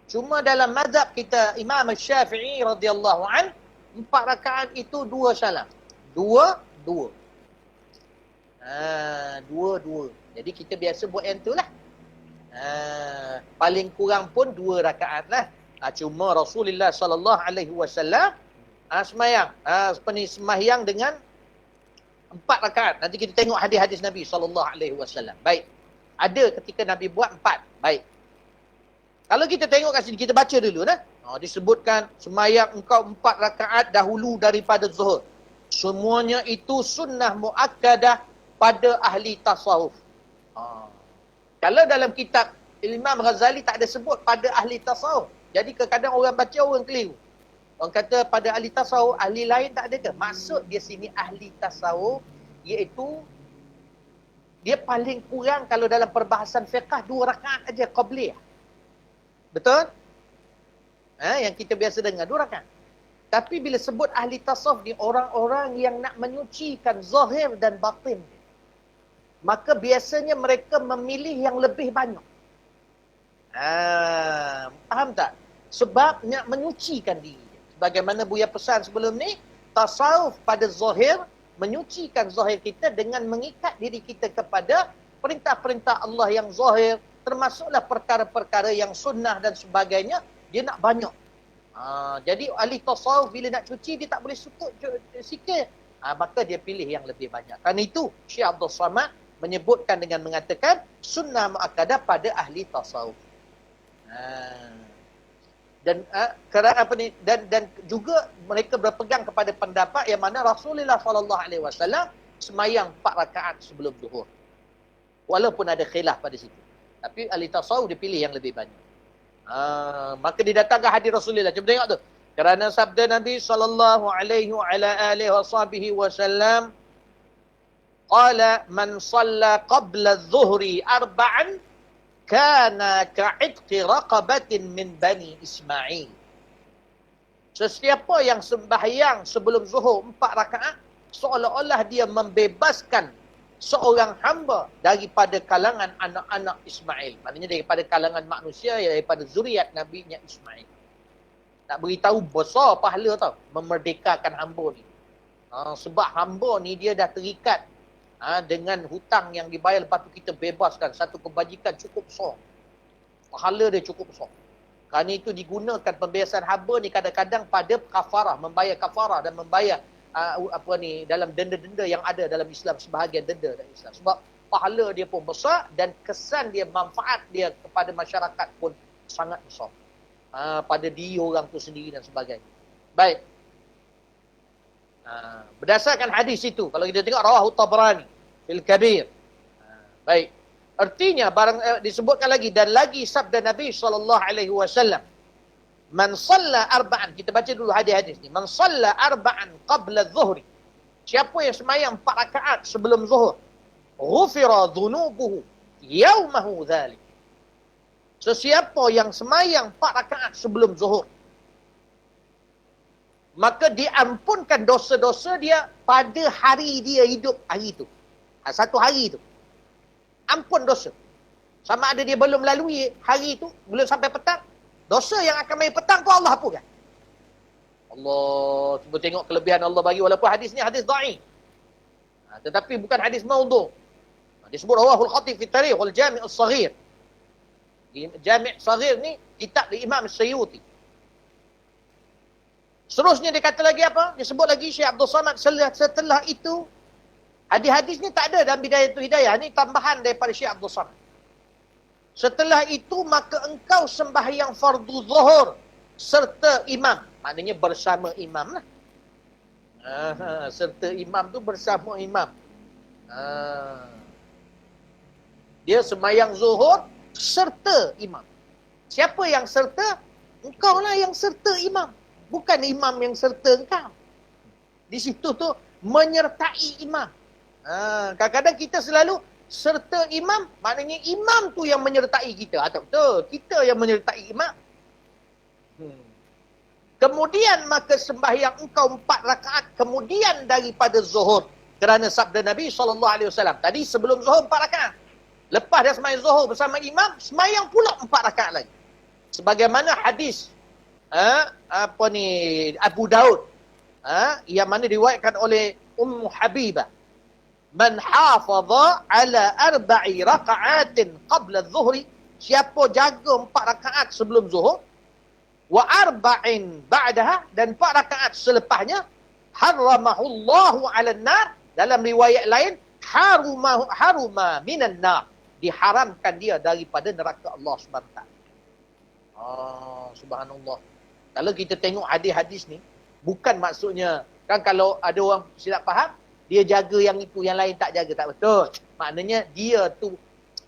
Speaker 1: Cuma dalam mazhab kita Imam Syafi'i radhiyallahu an, 4 rakaat itu 2 salam. 2. Jadi kita biasa buat yang tu lah. Paling kurang pun 2 rakaat lah. Cuma Rasulullah sallallahu alaihi wasallam sembahyang dengan 4 rakaat. Nanti kita tengok hadis-hadis Nabi sallallahu alaihi wasallam. Baik. Ada ketika Nabi buat 4. Baik. Kalau kita tengok kat sini, kita baca dulu dah. Disebutkan sembahyang engkau 4 rakaat dahulu daripada zuhur. Semuanya itu sunnah muakkadah pada ahli tasawuf. Kalau dalam kitab Imam Ghazali tak ada sebut pada ahli tasawuf. Jadi kadang orang baca orang keliru. Orang kata pada ahli tasawuf, ahli lain tak ada ke? Maksud dia sini ahli tasawuf iaitu dia paling kurang kalau dalam perbahasan fiqh 2 rakaat aja qabliyah. Betul? Yang kita biasa dengar 2 rakaat. Tapi bila sebut ahli tasawuf ni orang-orang yang nak menyucikan zahir dan batin. Maka biasanya mereka memilih yang lebih banyak. Faham tak? Sebab nak menyucikan diri. Sebagaimana Buya pesan sebelum ni, tasawuf pada zahir, menyucikan zahir kita dengan mengikat diri kita kepada perintah-perintah Allah yang zahir, termasuklah perkara-perkara yang sunnah dan sebagainya, dia nak banyak. Jadi ahli tasawuf bila nak cuci, dia tak boleh sikit. Maka dia pilih yang lebih banyak. Kerana itu, Syekh Abdul Samad menyebutkan dengan mengatakan sunnah muakkadah pada ahli tasawuf. Dan dan juga mereka berpegang kepada pendapat yang mana Rasulullah sallallahu alaihi wasallam sembahyang 4 rakaat sebelum zuhur. Walaupun ada khilaf pada situ. Tapi ahli tasawuf dia pilih yang lebih banyak. Maka didatangkan hadis Rasulullah. Cuba tengok tu. Kerana sabda Nabi sallallahu alaihi wasallam, qala man shalla qabla adh-dhuhri 4 kana ka'idqi raqabatin min bani Ismail. Sesiapa yang sembahyang sebelum zuhur 4 rakaat, seolah-olah dia membebaskan seorang hamba daripada kalangan anak-anak Ismail. Maknanya daripada kalangan manusia, daripada zuriat Nabi-Nya Ismail. Nak beritahu besar pahala tau, memerdekakan hamba ni. Sebab hamba ni dia dah terikat dengan hutang yang dibayar, lepas tu kita bebaskan, satu kebajikan cukup besar. Pahala dia cukup besar. Kerana itu digunakan pembebasan hamba ni kadang-kadang pada kafarah, membayar kafarah dan membayar dalam denda-denda yang ada dalam Islam, sebahagian denda dalam Islam. Sebab pahala dia pun besar dan kesan dia, manfaat dia kepada masyarakat pun sangat besar. Pada diri orang tu sendiri dan sebagainya. Baik. Berdasarkan hadis itu, kalau kita tengok rawahu Tabrani fil Kabir. Baik. Artinya disebutkan lagi, dan lagi sabda Nabi sallallahu alaihi wasallam, man shalla 4, kita baca dulu hadis-hadis ni. Man shalla 4 qabla adh-dhuhri. Siapa yang sembahyang 4 rakaat sebelum zuhur, ghufira dhunubuhu yaumahu dzalik. Sesiapa yang sembahyang 4 rakaat sebelum zuhur, maka diampunkan dosa-dosa dia pada hari dia hidup hari itu. Satu hari itu. Ampun dosa. Sama ada dia belum lalui hari itu, belum sampai petang, dosa yang akan mai petang tu Allah hapuskan. Allah, cuba tengok kelebihan Allah bagi, walaupun hadis ni hadis dhaif. Tetapi bukan hadis maudhu'. Disebut rawahul khatib fi tarikh wal jami' as-saghir. Jami' saghir ni kitab dari Imam Suyuti. Seterusnya dia kata lagi apa? Dia sebut lagi Syekh Abdul Samad setelah itu, hadis-hadis ni tak ada dalam Bidayatul Hidayah. Ni tambahan daripada Syekh Abdul Samad. Setelah itu maka engkau sembahyang fardu zuhur serta imam. Maknanya bersama imam lah. Serta imam tu bersama imam. Dia sembahyang zuhur serta imam. Siapa yang serta? Engkau lah yang serta imam. Bukan imam yang serta engkau. Di situ tu menyertai imam. Kadang-kadang kita selalu serta imam, maknanya imam tu yang menyertai kita. Tak betul. Kita yang menyertai imam. Kemudian maka sembahyang engkau 4 rakaat kemudian daripada zuhur. Kerana sabda Nabi SAW. Tadi sebelum zuhur 4 rakaat. Lepas dia sembahyang zuhur bersama imam, sembahyang pula 4 rakaat lagi. Sebagaimana hadis Abu Daud yang mana diriwayatkan oleh Ummu Habibah. Man hafadha ala 4 raka'atin qabla adh-dhuhri, siapa jaga 4 rakaat sebelum zuhur, wa 4 ba'daha, dan 4 rakaat selepasnya, haramahullahu 'alan nar, dalam riwayat lain haruma minan nar, diharamkan dia daripada neraka Allah SWT. Subhanallah. Kalau kita tengok hadis-hadis ni, bukan maksudnya, kan kalau ada orang silap faham, dia jaga yang itu, yang lain tak jaga. Tak betul. Maknanya dia tu,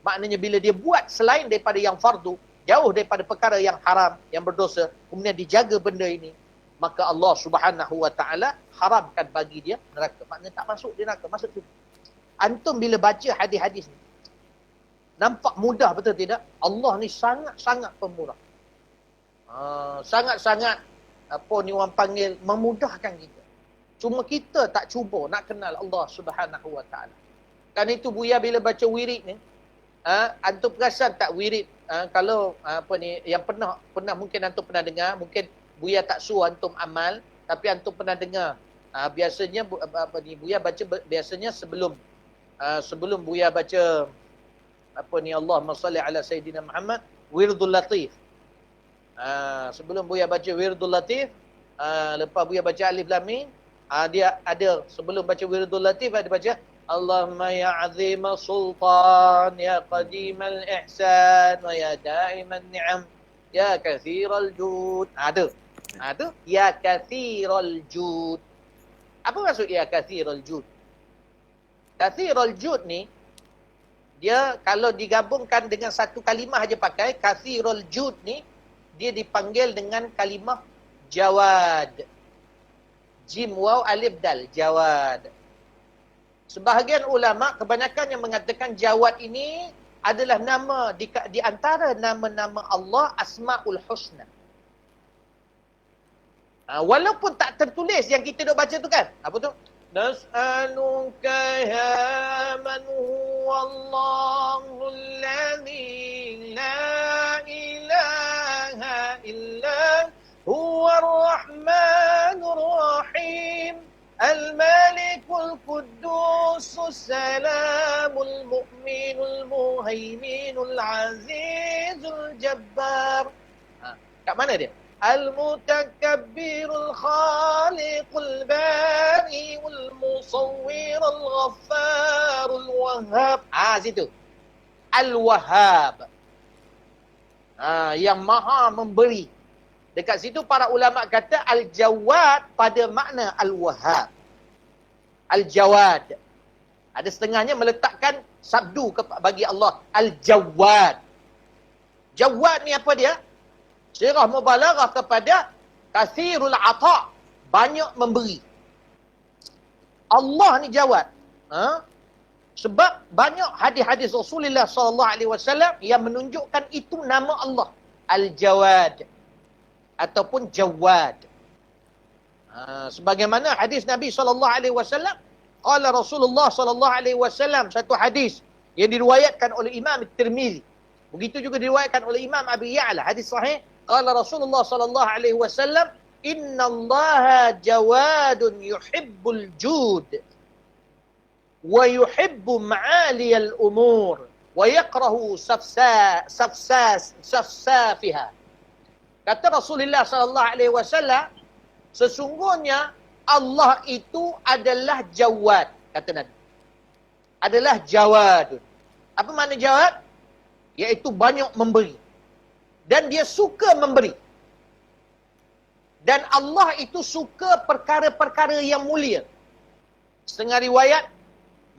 Speaker 1: maknanya bila dia buat selain daripada yang fardu, jauh daripada perkara yang haram, yang berdosa, kemudian dijaga benda ini, maka Allah Subhanahu Wa Taala haramkan bagi dia neraka. Maknanya tak masuk dia neraka, masuk tu. Antum bila baca hadis-hadis ni, nampak mudah betul tidak? Allah ni sangat-sangat pemurah. Sangat-sangat apa ni orang panggil, memudahkan kita. Cuma kita tak cuba nak kenal Allah Subhanahu Wa Taala. Kan itu Buya bila baca wirid ni, antum perasan tak wirid, kalau apa ni yang pernah mungkin antum pernah dengar, mungkin Buya tak suruh antum amal, tapi antum pernah dengar. Biasanya apa ni Buya baca biasanya sebelum Buya baca apa ni Allahumma salli ala Sayyidina Muhammad, wirdul latif. Sebelum Buya baca wirdul latif, lepas Buya baca alif lam mim, dia ada sebelum baca wirdul latif ada baca Allahumma ya azima sultan, ya qadimal ihsan, wa ya daiman ni'am, ya kathiral jud. Ada ya kathiral jud. Apa maksud ya kathiral jud? Kathiral jud ni, dia kalau digabungkan dengan satu kalimah aja pakai, kathirul jud ni, dia dipanggil dengan kalimah jawad. Jim, waw, alif, dal. Jawad. Sebahagian ulama, kebanyakan yang mengatakan jawad ini adalah nama di antara nama-nama Allah Asma'ul Husna. Walaupun tak tertulis yang kita duk baca tu kan. Apa tu? Nas'aluka ya man huwallahu alladhi la ilaha illa huwar rahmanur rahim al-malikul quddusus salamul mu'minul muhaiminul azizul jabbar. Kat mana dia? Al-Mutakabbirul Khaliqul Bari'ul Musawwirul Ghaffarul Wahhab. Situ. Al-Wahhab. Yang maha memberi. Dekat situ para ulama kata Al-Jawad pada makna Al-Wahhab. Al-Jawad. Ada setengahnya meletakkan sabdu bagi Allah. Al-Jawad. Jawad ni apa dia? Sirah mubalaghah kepada kathirul ata', banyak memberi. Allah ni jawad. Sebab banyak hadis-hadis Rasulullah SAW yang menunjukkan itu nama Allah. Al-Jawad. Ataupun Jawad. Sebagaimana hadis Nabi SAW, qala Rasulullah SAW, satu hadis yang diriwayatkan oleh Imam Tirmizi. Begitu juga diriwayatkan oleh Imam Abi Ya'la, hadis sahih. Qala Rasulullah SAW, innallaha jawadun yuhibbul jud wa yuhibbu ma'aliyal umur wa yakrahu safsafiha. Kata Rasulullah SAW, sesungguhnya Allah itu adalah jawad, kata Nabi. Adalah jawadun. Apa makna jawad? Iaitu banyak memberi. Dan dia suka memberi. Dan Allah itu suka perkara-perkara yang mulia. Setengah riwayat,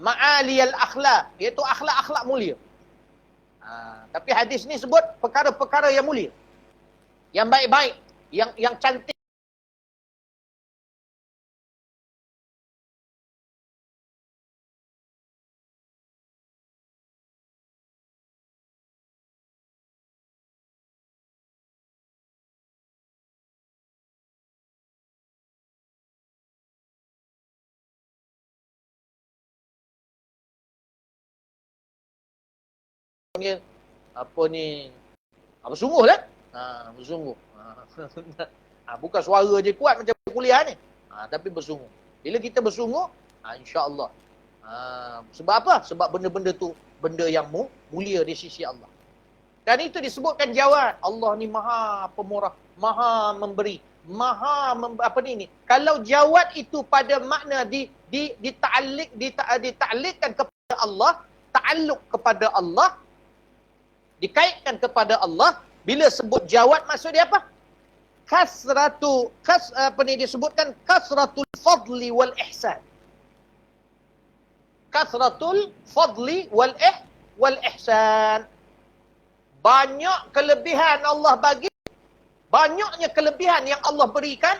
Speaker 1: ma'aliyal akhlaq, iaitu akhlak-akhlak mulia. Tapi hadis ni sebut perkara-perkara yang mulia. Yang baik-baik, yang cantik. Apa ni, bersungguh lah. Bersungguh. Bukan suara je kuat macam kuliah ni. Tapi bersungguh. Bila kita bersungguh, insya-Allah. Sebab apa? Sebab benda-benda tu benda yang mulia di sisi Allah. Dan itu disebutkan jawad. Allah ni maha pemurah, maha memberi, apa ni ni. Kalau jawad itu pada makna dita'alliqkan kepada Allah, ta'alluq kepada Allah, dikaitkan kepada Allah. Bila sebut jawad, maksud dia apa? Disebutkan kasratul fadli wal ihsan. Kasratul fadli wal ihsan. Banyak kelebihan Allah bagi, banyaknya kelebihan yang Allah berikan,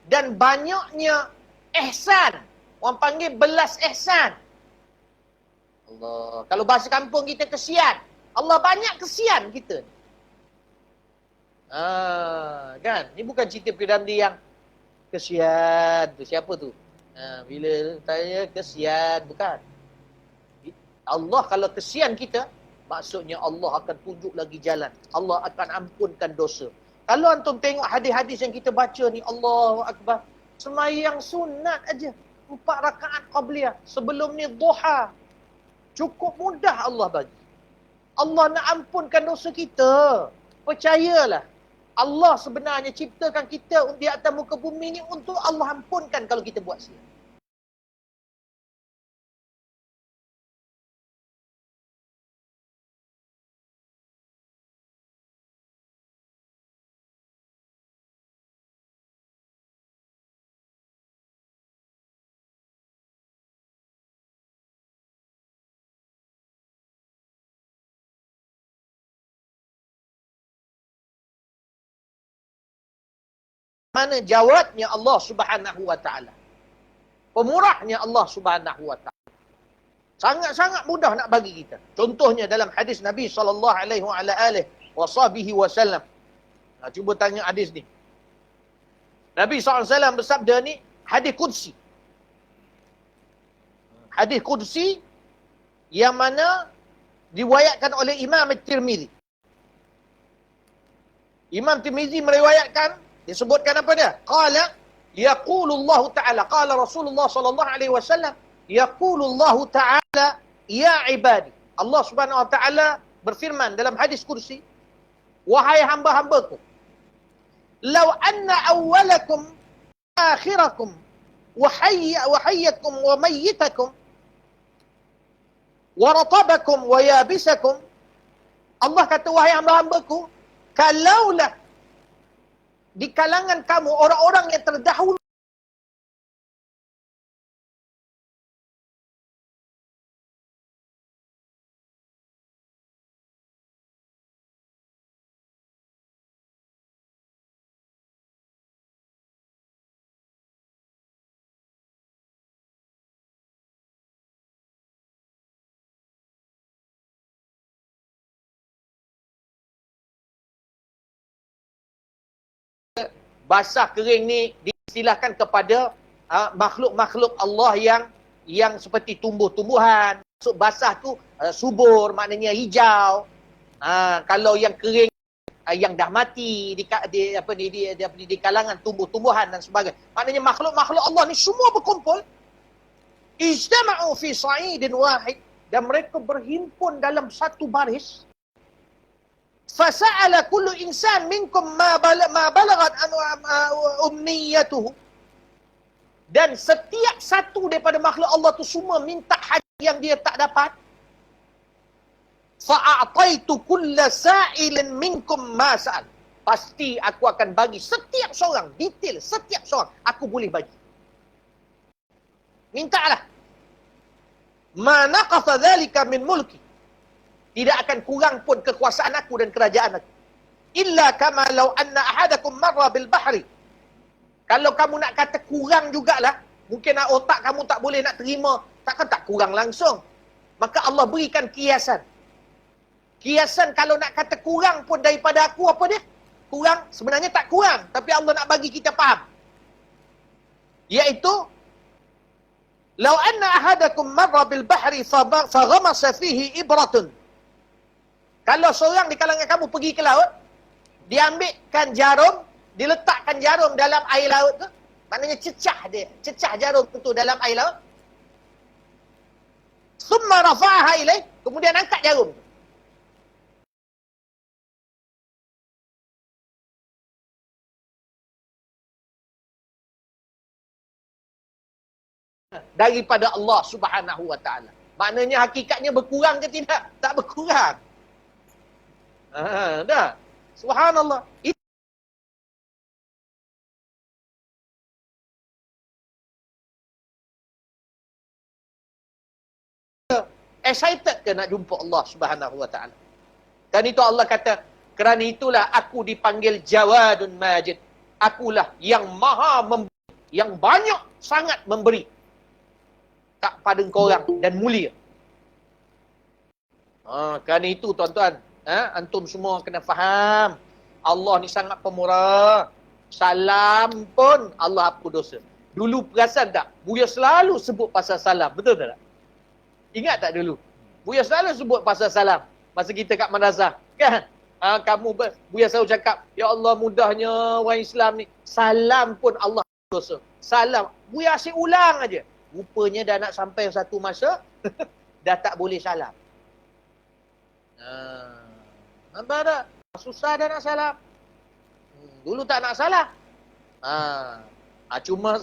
Speaker 1: dan banyaknya ihsan. Orang panggil belas ihsan. Allah, kalau bahasa kampung kita kesian. Allah banyak kesian kita. Kan? Ini bukan cerita Piramli yang kesian tu. Siapa tu? Bila tanya kesian, bukan. Allah kalau kesian kita, maksudnya Allah akan tunjuk lagi jalan. Allah akan ampunkan dosa. Kalau antum tengok hadis-hadis yang kita baca ni, Allahu Akbar. Semayang sunat aja. 4 rakaat qabliyah. Sebelum ni duha. Cukup mudah Allah bagi. Allah nak ampunkan dosa kita. Percayalah. Allah sebenarnya ciptakan kita di atas muka bumi ni untuk Allah ampunkan kalau kita buat silap. Mana jawabnya Allah Subhanahu wa taala. Pemurahnya Allah Subhanahu wa taala. Sangat-sangat mudah nak bagi kita. Contohnya dalam hadis Nabi sallallahu alaihi wasallam. Cuba tanya hadis ni. Nabi SAW bersabda ni hadis qudsi. Hadis qudsi yang mana diriwayatkan oleh Imam Tirmizi. Imam Tirmizi meriwayatkan, disebutkan apa dia? Qala yaqulullahu ta'ala, qala Rasulullah sallallahu alaihi wasallam, yaqulullahu ta'ala ya ibadi. Allah Subhanahu wa taala berfirman dalam hadis kursi, wahai hamba-hambaku, law anna awwalakum akhirakum wa hayyakum wa mayyitakum wa ratabakum wa yabisakum. Allah kata, wahai hamba-hambaku, kalaulah di kalangan kamu orang-orang yang terdahulu basah kering ni Silahkan kepada makhluk-makhluk Allah yang seperti tumbuh-tumbuhan. Maksud basah tu subur, maknanya hijau. Kalau yang kering, yang dah mati di kalangan tumbuh-tumbuhan dan sebagainya. Maknanya makhluk-makhluk Allah ni semua berkumpul. Ijtama'u fi sa'idin wahid, dan mereka berhimpun dalam satu baris. Fasa'ala kullu insan minkum ma balagat umniyatuhu. Dan setiap satu daripada makhluk Allah tu semua minta haji yang dia tak dapat. Fa'ataitu kulla sa'ilin minkum ma sa'al. Pasti aku akan bagi setiap seorang, detail setiap seorang aku boleh bagi. Mintalah. Ma naqasa dhalika min mulki. Tidak akan kurang pun kekuasaan aku dan kerajaan aku. Illa kama law anna ahadakum marra bil bahri. Kalau kamu nak kata kurang jugalah, mungkin otak kamu tak boleh nak terima, takkan tak kurang langsung. Maka Allah berikan kiasan. Kiasan kalau nak kata kurang pun daripada aku, apa dia? Kurang, sebenarnya tak kurang, tapi Allah nak bagi kita faham. Iaitu, law anna ahadakum marra bil bahri faghamasa fihi ibratun. Kalau seorang di kalangan kamu pergi ke laut, diambilkan jarum, diletakkan jarum dalam air laut tu, maknanya cecah jarum tu dalam air laut. Thumma rafa'aha ilaih, kemudian angkat jarum tu. Daripada Allah Subhanahu wa taala. Maknanya hakikatnya berkurang ke tidak? Tak berkurang. Dah. Subhanallah. Excited ke nak jumpa Allah Subhanahu wa taala? Dan itu Allah kata, kerana itulah aku dipanggil Jawadun Majid. Akulah yang maha memberi, yang banyak sangat memberi kepada korang dan mulia. Kerana itu tuan-tuan, antum semua kena faham, Allah ni sangat pemurah. Salam pun Allah hapus dosa. Dulu perasan tak? Buya selalu sebut pasal salam. Betul tak? Ingat tak dulu? Buya selalu sebut pasal salam. Masa kita kat madrasah. Kan? Buya selalu cakap, ya Allah mudahnya orang Islam ni. Salam pun Allah hapus dosa. Salam. Buya asyik ulang aja. Rupanya dah nak sampai satu masa, dah tak boleh salam. Nampak tak? Susah dah nak salam. Dulu tak nak salam. Cuma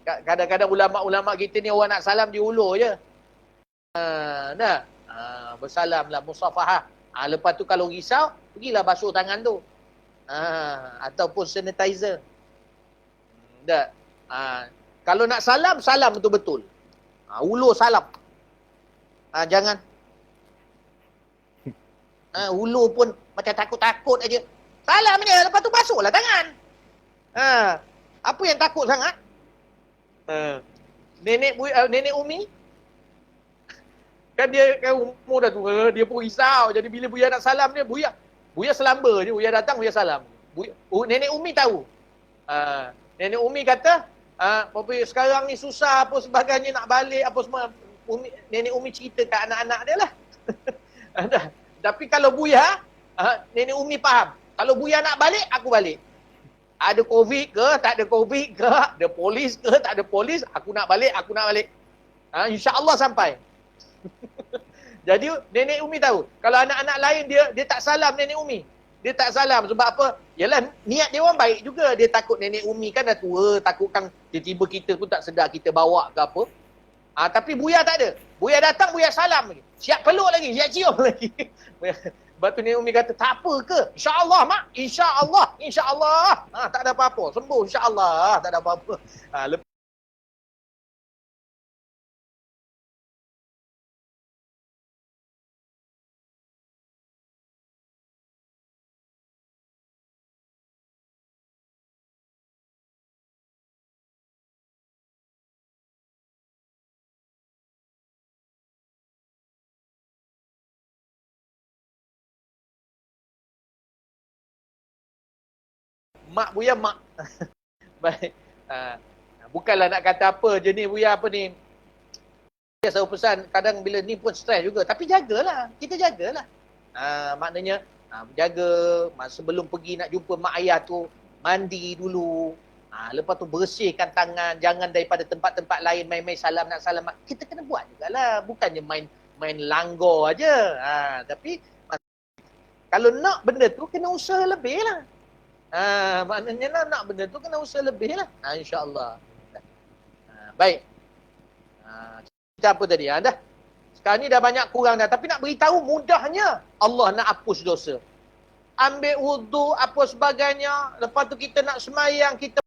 Speaker 1: kadang-kadang ulama-ulama kita ni orang nak salam diulur je. Dah. Bersalamlah, musafahah. Lepas tu kalau risau, pergilah basuh tangan tu. Ataupun sanitizer. Dah. Kalau nak salam, salam betul-betul. Ulur salam. Jangan. Ulur pun macam takut-takut aja. Salam dia, lepas tu basuhlah tangan. Apa yang takut sangat? Nenek Umi, kan dia kan umur dah tua, dia pun risau. Jadi bila Buya nak salam dia, Buya selamba je. Buya datang, Buya salam. Nenek Umi tahu. Nenek Umi kata, sekarang ni susah apa sebagainya nak balik apa semua. Nenek Umi cerita kat anak-anak dia lah. Tapi kalau Buya, Nenek Umi faham. Kalau Buya nak balik, aku balik. Ada COVID ke, tak ada COVID ke, ada polis ke, tak ada polis, aku nak balik. InsyaAllah sampai. Jadi Nenek Umi tahu. Kalau anak-anak lain dia tak salam Nenek Umi. Dia tak salam sebab apa? Yalah, niat dia orang baik juga. Dia takut Nenek Umi kan dah tua, takutkan tiba-tiba kita pun tak sedar kita bawa ke apa. Tapi Buya tak ada. Buya datang, Buya salam lagi. Siap peluk lagi, siap cium lagi. Lepas tu Nenek Umi kata, tak apa ke? InsyaAllah, Mak. InsyaAllah. Tak ada apa-apa. Sembuh, insyaAllah. Tak ada apa-apa. Mak Buya, mak. Baik. Bukanlah nak kata apa je ni Buya apa ni. Saya selalu pesan kadang bila ni pun stres juga. Tapi jagalah. Kita jagalah. Maknanya jaga sebelum pergi nak jumpa mak ayah tu mandi dulu. Lepas tu bersihkan tangan. Jangan daripada tempat-tempat lain main-main salam nak salam. Kita kena buat jugalah. Bukannya main langgar aja. Tapi kalau nak benda tu kena usaha lebih lah. Maknanya nak benda tu kena usaha lebih lah. InsyaAllah. Baik. Kita apa tadi? Dah. Sekarang ni dah banyak kurang dah. Tapi nak beritahu mudahnya Allah nak hapus dosa. Ambil wuduk, apa sebagainya. Lepas tu kita nak semayang, kita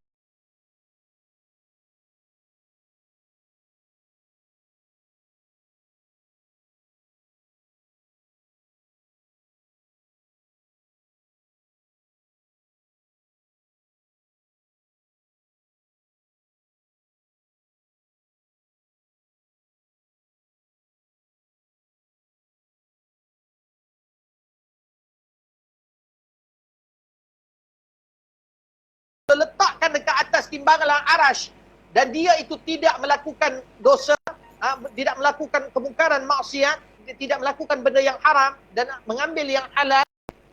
Speaker 1: letakkan dekat atas timbangan arash dan dia itu tidak melakukan dosa, tidak melakukan kemungkaran maksiat, dia tidak melakukan benda yang haram dan mengambil yang halal,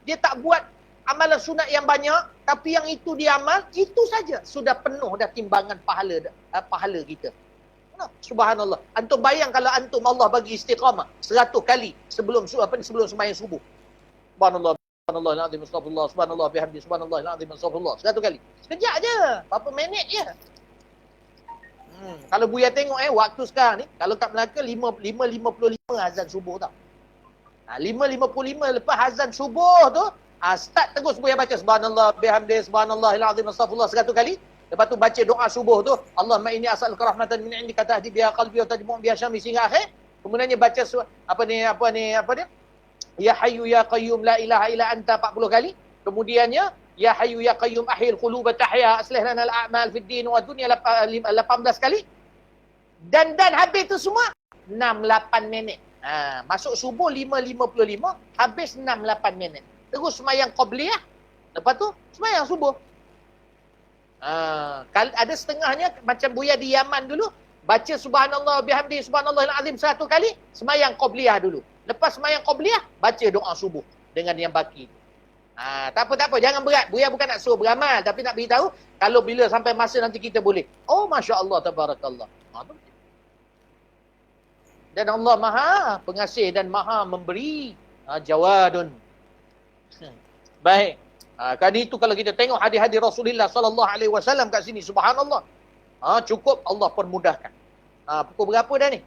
Speaker 1: dia tak buat amalan sunat yang banyak, tapi yang itu dia amal, itu saja sudah penuh dah timbangan pahala kita. Subhanallah. Antum bayang kalau antum Allah bagi istiqamah 100 kali sebelum sembahyang subuh. Subhanallah. Subhanallahil azim, astagfirullah, subhanallah bihamdi, subhanallahil azim, astagfirullah. 100 kali. Sekejap je. Berapa minit je. Kalau Buya tengok waktu sekarang ni, kalau kat Melaka 5.55 azan subuh tau. 5.55 lepas azan subuh tu, start terus Buya baca subhanallah bihamdi, subhanallahil azim, astagfirullah 100 kali. Lepas tu baca doa subuh tu, Allahumma inni as'aluka rahmatan min indika tahdi biha qalbi wa tajmu' biha syam'i sehingga akhir. Kemudiannya baca apa dia? Ya Hayyu Ya Qayyum La Ilaha Illa Anta 40 kali. Kemudiannya Ya Hayyu Ya Qayyum Ahyil Quluba Tahya Aslih Lana Al-A'mal Fid Din Wa Dunya 18 kali. Dan habis tu semua 6-8 minit. Masuk subuh 5.55, habis 6-8 minit. Terus semayang qabliyah. Lepas tu semayang subuh. Ada setengahnya macam Buya di Yaman dulu, baca subhanallah bihamdi subhanallahil azim 100 kali, semayang qabliyah dulu. Lepas semayang qabliyah, baca doa subuh dengan yang baki. Tak apa. Jangan berat. Buya bukan nak suruh beramal. Tapi nak beritahu, kalau bila sampai masa nanti kita boleh. Oh, Masya Allah, tabarakallah. Dan Allah maha pengasih dan maha memberi. Jawadun. Baik. Kan itu kalau kita tengok hadis-hadis Rasulullah SAW kat sini. Subhanallah. Cukup Allah permudahkan. Pukul berapa dah ni?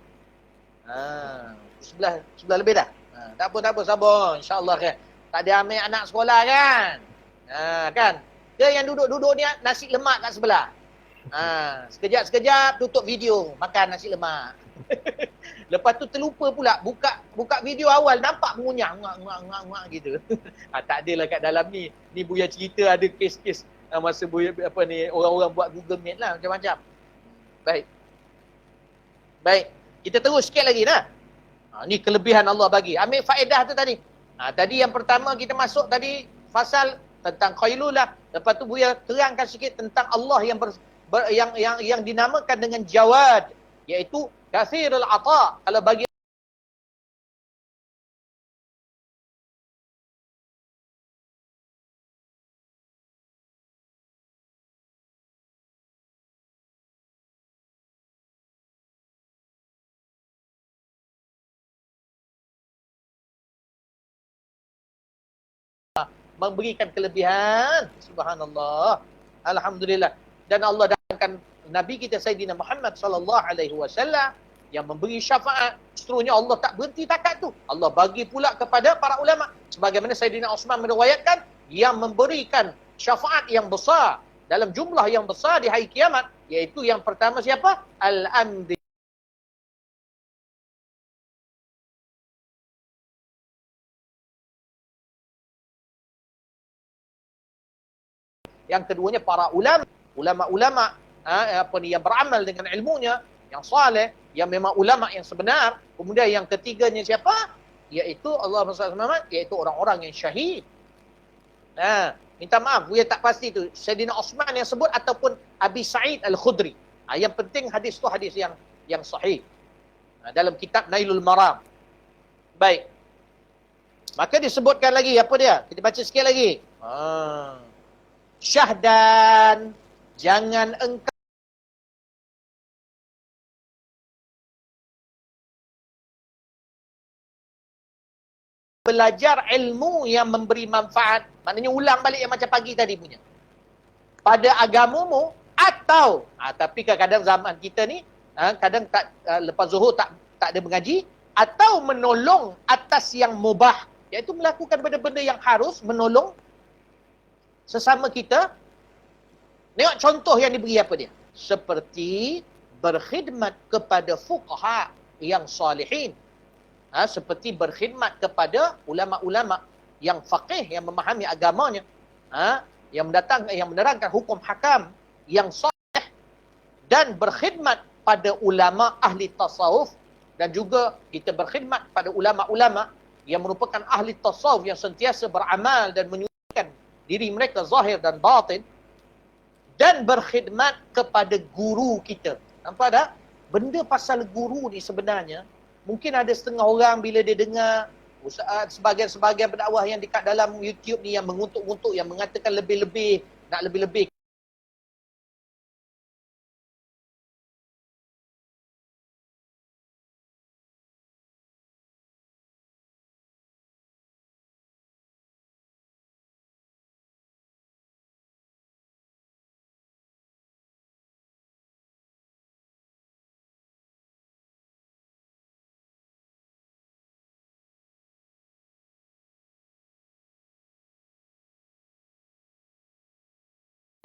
Speaker 1: Sebelah lebih dah. Tak apa, sabar. InsyaAllah kan. Tak ada ambil anak sekolah kan? Kan? Dia yang duduk-duduk ni nasi lemak kat sebelah. Sekejap-sekejap tutup video. Makan nasi lemak. Lepas tu terlupa pula. Buka video awal. Nampak mengunyah. Nguak gitu. Tak adalah kat dalam ni. Ni Buya cerita ada kes-kes. Masa Buya orang-orang buat Google Meet lah. Macam-macam. Baik. Kita terus sikit lagi dah. Ni kelebihan Allah bagi. Ambil faedah tu tadi. Tadi yang pertama kita masuk tadi fasal tentang qailulah. Lepas tu Buya terangkan sikit tentang Allah yang dinamakan dengan Jawad, iaitu kathirul ata. Kalau bagi memberikan kelebihan. Subhanallah. Alhamdulillah. Dan Allah datangkan Nabi kita Sayyidina Muhammad SAW yang memberi syafaat. Seterusnya Allah tak berhenti takat tu. Allah bagi pula kepada para ulama. Sebagaimana Sayyidina Osman meriwayatkan, yang memberikan syafaat yang besar dalam jumlah yang besar di hari kiamat, iaitu yang pertama siapa? Al-Amdi. Yang keduanya para ulama-ulama yang beramal dengan ilmunya, yang saleh, yang memang ulama yang sebenar. Kemudian yang ketiganya siapa? Iaitu Allah SWT, iaitu orang-orang yang syahid. Minta maaf, Buya tak pasti tu Sayyidina Osman yang sebut ataupun Abi Sa'id Al-Khudri. Yang penting hadis tu hadis yang sahih. Dalam kitab Nailul Maram. Baik. Maka disebutkan lagi apa dia? Kita baca sikit lagi. Syahdan, jangan engkau belajar ilmu yang memberi manfaat. Maknanya ulang balik yang macam pagi tadi punya. Pada agamamu atau tapi kadang-kadang zaman kita ni kadang tak lepas zuhur tak ada mengaji atau menolong atas yang mubah, iaitu melakukan benda-benda yang harus menolong sesama kita. Tengok contoh yang diberi apa dia? Seperti berkhidmat kepada fuqaha yang salihin. Seperti berkhidmat kepada ulama-ulama yang faqih, yang memahami agamanya, yang menerangkan hukum hakam yang sahih, dan berkhidmat pada ulama ahli tasawuf, dan juga kita berkhidmat pada ulama-ulama yang merupakan ahli tasawuf yang sentiasa beramal dan menyucikan diri mereka zahir dan batin, dan berkhidmat kepada guru kita. Nampak tak? Benda pasal guru ni sebenarnya mungkin ada setengah orang bila dia dengar sebahagian-sebahagian pendakwah yang dekat dalam YouTube ni yang mengutuk-ngutuk, yang mengatakan lebih-lebih, nak lebih-lebih.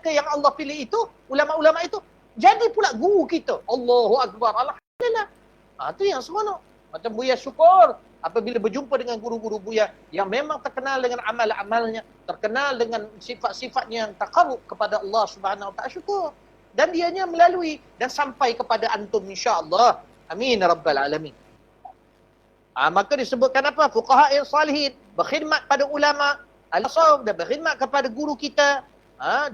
Speaker 1: Yang Allah pilih itu, ulama-ulama itu, jadi pula guru kita. Allahu Akbar. Alhamdulillah. Itu yang seronok. Macam Buya syukur apabila berjumpa dengan guru-guru Buya yang memang terkenal dengan amal-amalnya, terkenal dengan sifat-sifatnya yang taqarrub kepada Allah Subhanahu Wa Ta'ala. Syukur. Dan dianya melalui dan sampai kepada antum insya-Allah. Amin rabbal alamin. Maka disebutkan apa? Fuqaha yang salihin, berkhidmat pada ulama al-tasawuf dan berkhidmat kepada guru kita.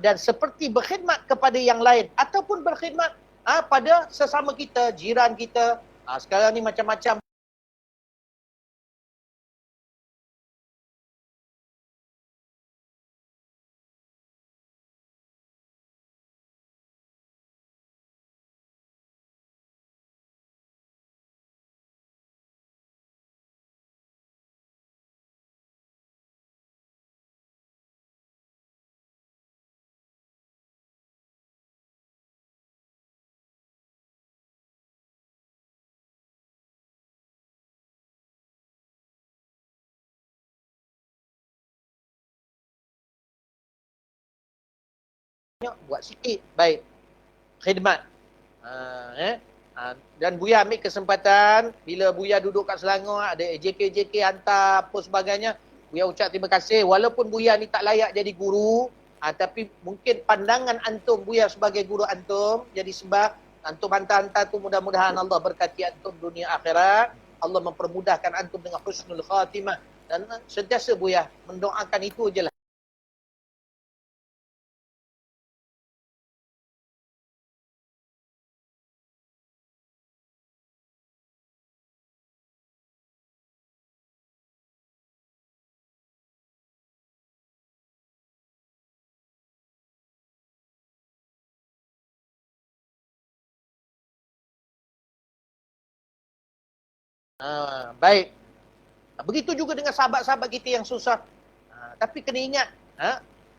Speaker 1: Dan seperti berkhidmat kepada yang lain ataupun berkhidmat pada sesama kita, jiran kita. Sekarang ni macam-macam. Buat sikit. Baik. Khidmat. Dan Buya ambil kesempatan bila Buya duduk kat Selangor, ada JK hantar apa sebagainya, Buya ucap terima kasih. Walaupun Buya ni tak layak jadi guru, tapi mungkin pandangan antum, Buya sebagai guru antum, jadi sebab antum hantar-hantar tu mudah-mudahan Allah berkati antum dunia akhirat. Allah mempermudahkan antum dengan husnul khatimah. Dan sentiasa Buya mendoakan itu je lah. Baik. Begitu juga dengan sahabat-sahabat kita yang susah. Tapi kena ingat,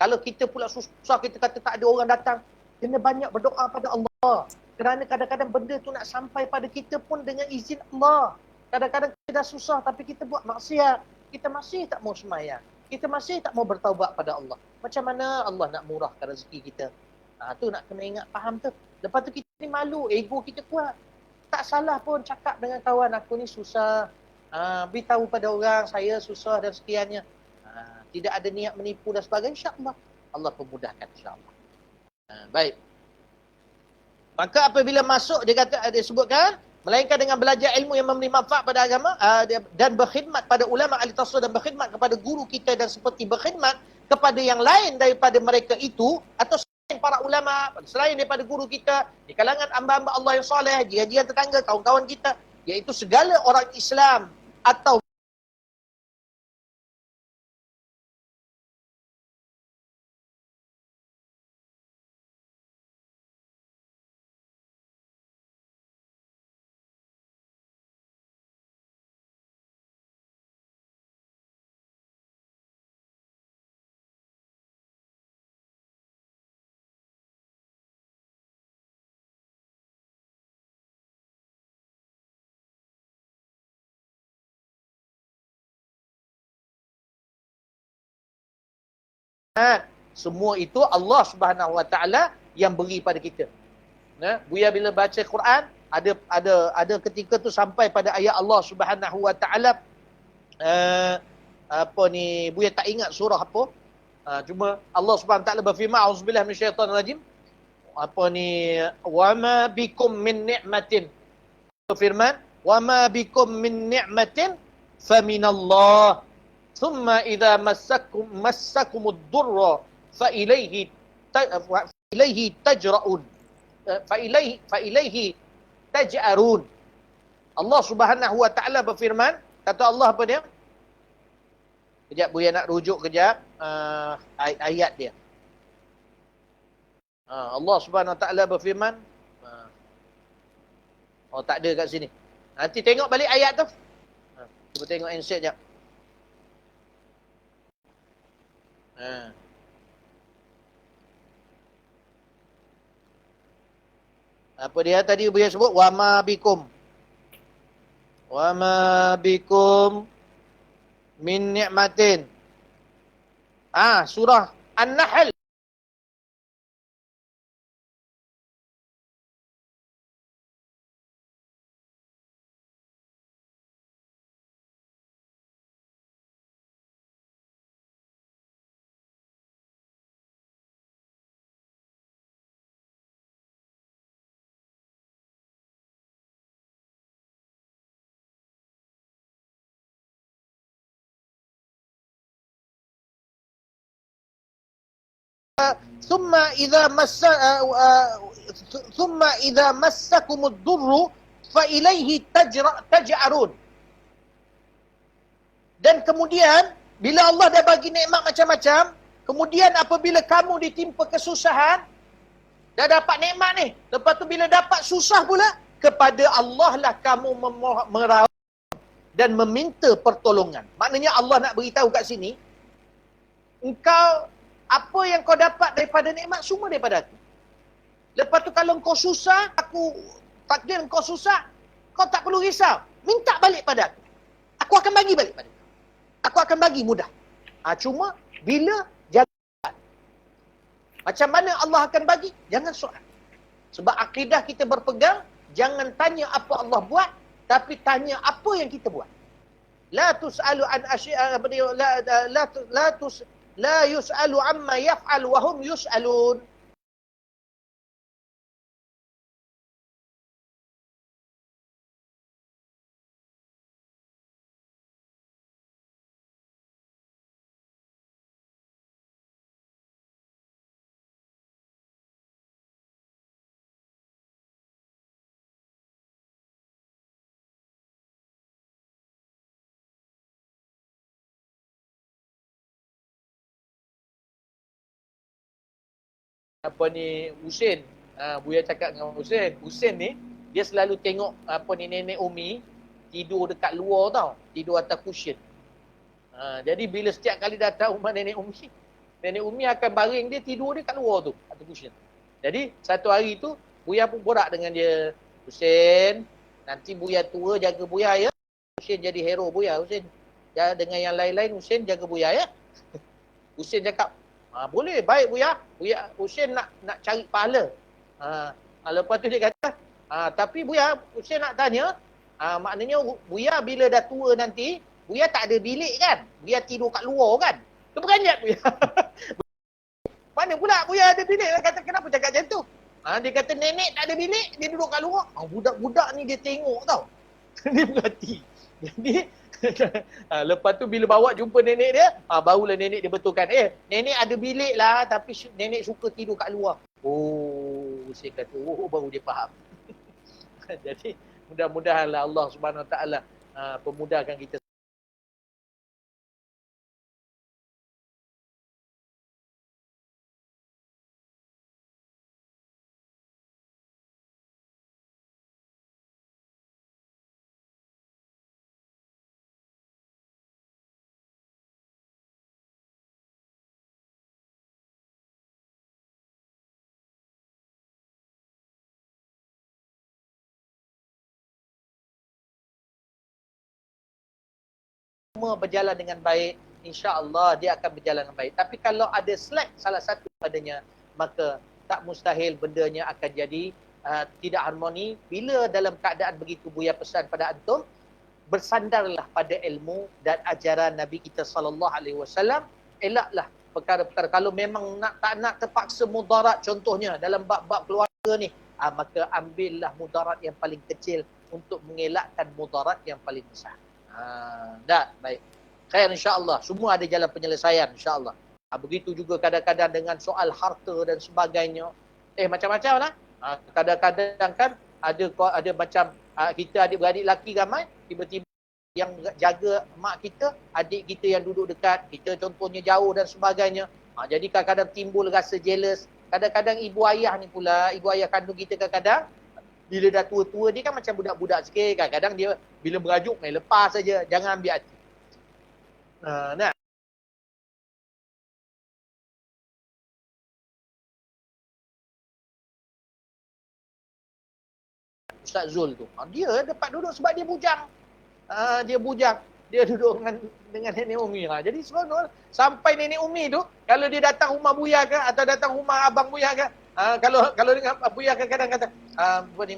Speaker 1: kalau kita pula susah, kita kata tak ada orang datang, kena banyak berdoa pada Allah. Kerana kadang-kadang benda tu nak sampai pada kita pun dengan izin Allah. Kadang-kadang kita dah susah tapi kita buat maksiat. Kita masih tak mau sembahyang. Kita masih tak mau bertaubat pada Allah. Macam mana Allah nak murahkan rezeki kita? Tu nak kena ingat, faham tu. Lepas tu kita ni malu, ego kita kuat. Tak salah pun cakap dengan kawan, aku ni susah. Beritahu pada orang saya susah dan sekiannya. Tidak ada niat menipu dan sebagainya. InsyaAllah Allah pemudahkan, insyaAllah. Baik. Maka apabila masuk, dia sebutkan, melainkan dengan belajar ilmu yang memberi manfaat pada agama, dan berkhidmat pada ulama ahli tasawuf dan berkhidmat kepada guru kita, dan seperti berkhidmat kepada yang lain daripada mereka itu, atau selain para ulama, selain daripada guru kita, di kalangan hamba-hamba Allah yang soleh, jiran-jiran tetangga, kawan-kawan kita, iaitu segala orang Islam atau semua itu Allah Subhanahu Wa Taala yang beri pada kita. Buya bila baca Quran, ada ketika tu sampai pada ayat Allah Subhanahu Wa Taala, Buya tak ingat surah apa. Cuma Allah Subhanahu Wa Taala berfirman, auzubillahi minasyaitonir rajim. Wa ma bikum min ni'matin. Berfirman, wa ma bikum min ni'matin faminallah. Thumma idza massakumud durra fa ilaihi tajra'un. Fa ilaihi taj'arun. Allah Subhanahu Wa Taala berfirman, kata Allah apa dia? Kejap Buya nak rujuk kejap ayat dia. Allah Subhanahu Wa Taala berfirman, tak ada kat sini. Nanti tengok balik ayat tu. Cuba tengok insert jap. Apa dia tadi Buya sebut? Wa ma bikum min ni'matin. Surah An-Nahl. Thumma idza massakumud durru fa ilaihi taj'arun. Dan kemudian bila Allah dah bagi nikmat macam-macam, kemudian apabila kamu ditimpa kesusahan, dah dapat nikmat ni, lepas tu bila dapat susah pula, kepada Allah lah kamu merawat dan meminta pertolongan. Maknanya Allah nak beritahu kat sini, engkau apa yang kau dapat daripada nikmat, semua daripada aku. Lepas tu kalau kau susah, aku takdir kau susah, kau tak perlu risau. Minta balik pada aku. Aku akan bagi balik pada kau. Aku akan bagi mudah. Cuma bila jangan. Macam mana Allah akan bagi? Jangan soal. Sebab akidah kita berpegang, jangan tanya apa Allah buat, tapi tanya apa yang kita buat. La tus'alu an asya'a, la yus'alu amma yaf'al wa hum yus'alun. Husin. Buya cakap dengan Husin. Husin ni, dia selalu tengok nenek Umi tidur dekat luar tau. Tidur atas cushion. Jadi bila setiap kali datang rumah nenek Umi akan baring dia tidur dia kat luar tu, atas cushion. Jadi satu hari tu, Buya pun borak dengan dia. Husin, nanti Buya tua jaga Buya ya. Husin jadi hero Buya, Husin. Ya, dengan yang lain-lain, Husin jaga Buya ya. Husin cakap, boleh, baik Buya. Husin nak cari pahala. Lepas tu dia kata, tapi Buya, Husin nak tanya, maknanya Buya bila dah tua nanti, Buya tak ada bilik kan? Buya tidur kat luar kan? Tu beranjat Buya. Mana pula Buya ada bilik? Dia kata, kenapa cakap macam tu? Dia kata, nenek tak ada bilik, dia duduk kat luar. Budak-budak ni dia tengok tau. Dia berhati. Jadi lepas tu bila bawa jumpa nenek dia, barulah nenek dia betulkan, nenek ada bilik lah tapi nenek suka tidur kat luar. Oh, saya kata, baru dia faham. Jadi mudah-mudahanlah Allah Subhanahu Wa Taala pemudahkan kita semua berjalan dengan baik, insya-Allah dia akan berjalan dengan baik. Tapi kalau ada slack salah satu padanya, maka tak mustahil bendanya akan jadi tidak harmoni. Bila dalam keadaan begitu, Buya pesan pada antum, bersandarlah pada ilmu dan ajaran Nabi kita sallallahu alaihi wasallam. Elaklah perkara-perkara kalau memang tak nak terpaksa mudarat, contohnya dalam bab-bab keluarga ni, maka ambillah mudarat yang paling kecil untuk mengelakkan mudarat yang paling besar. Dah, baik. Khair insya-Allah. Semua ada jalan penyelesaian insya-Allah. Begitu juga kadang-kadang dengan soal harta dan sebagainya. Macam-macam lah. Kadang-kadang kan ada macam kita adik-beradik lelaki ramai, tiba-tiba yang jaga mak kita, adik kita yang duduk dekat, kita contohnya jauh dan sebagainya. Jadi kadang-kadang timbul rasa jealous. Kadang-kadang ibu ayah ni pula, ibu ayah kandung kita kadang-kadang bila dah tua-tua dia kan macam budak-budak sikit, kadang-kadang dia bila merajuk main lepas saja, jangan ambil hati. Nah. Ustaz Zul tu, dia dapat duduk sebab dia bujang. Dia bujang. Dia duduk dengan Nenek Umi. Jadi seronok sampai Nenek Umi tu, kalau dia datang rumah Buya ke atau datang rumah abang Buya ke, kalau dengan Buya kadang-kadang kata,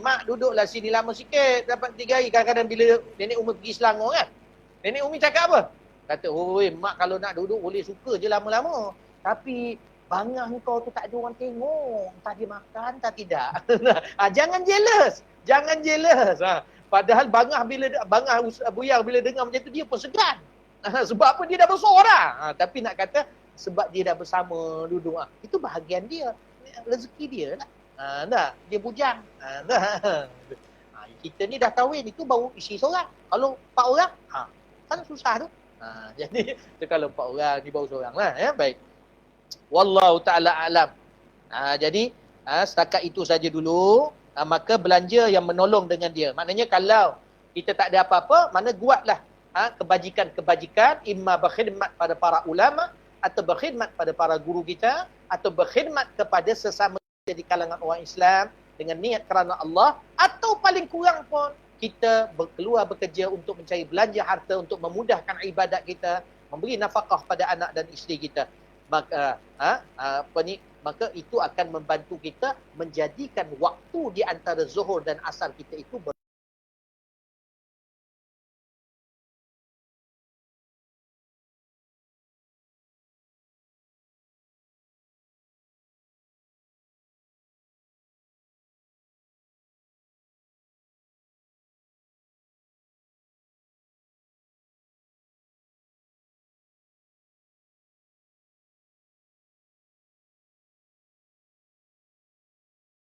Speaker 1: mak duduklah sini lama sikit, dapat 3 hari. Kadang-kadang bila Nenek Umi pergi Selangor kan, Nenek Umi cakap apa? Kata, mak kalau nak duduk boleh suka je lama-lama. Tapi bangah kau tu tak ada orang tengok. Entah dia makan, entah tidak. Jangan jealous. Jangan jealous. Padahal bangah Buya bila dengar macam tu, dia pun segan. Sebab apa? Dia dah besar dah. Tapi nak kata, sebab dia dah bersama duduk. Itu bahagian dia. Rezeki dia lah. Dia bujang. Kita ni dah kahwin, itu baru isi seorang. Kalau 4 orang, kan susah tu. Jadi, kalau 4 orang, ni baru seorang lah. Baik. Wallahu ta'ala a'lam. Jadi, setakat itu saja dulu. Maka belanja yang menolong dengan dia. Maknanya kalau kita tak ada apa-apa, mana buatlah kebajikan-kebajikan, imma berkhidmat pada para ulama, atau berkhidmat pada para guru kita, atau berkhidmat kepada sesama kita di kalangan orang Islam dengan niat kerana Allah, atau paling kurang pun kita keluar bekerja untuk mencari belanja harta untuk memudahkan ibadat kita, memberi nafkah pada anak dan isteri kita. Maka maka itu akan membantu kita menjadikan waktu di antara zuhur dan asar kita itu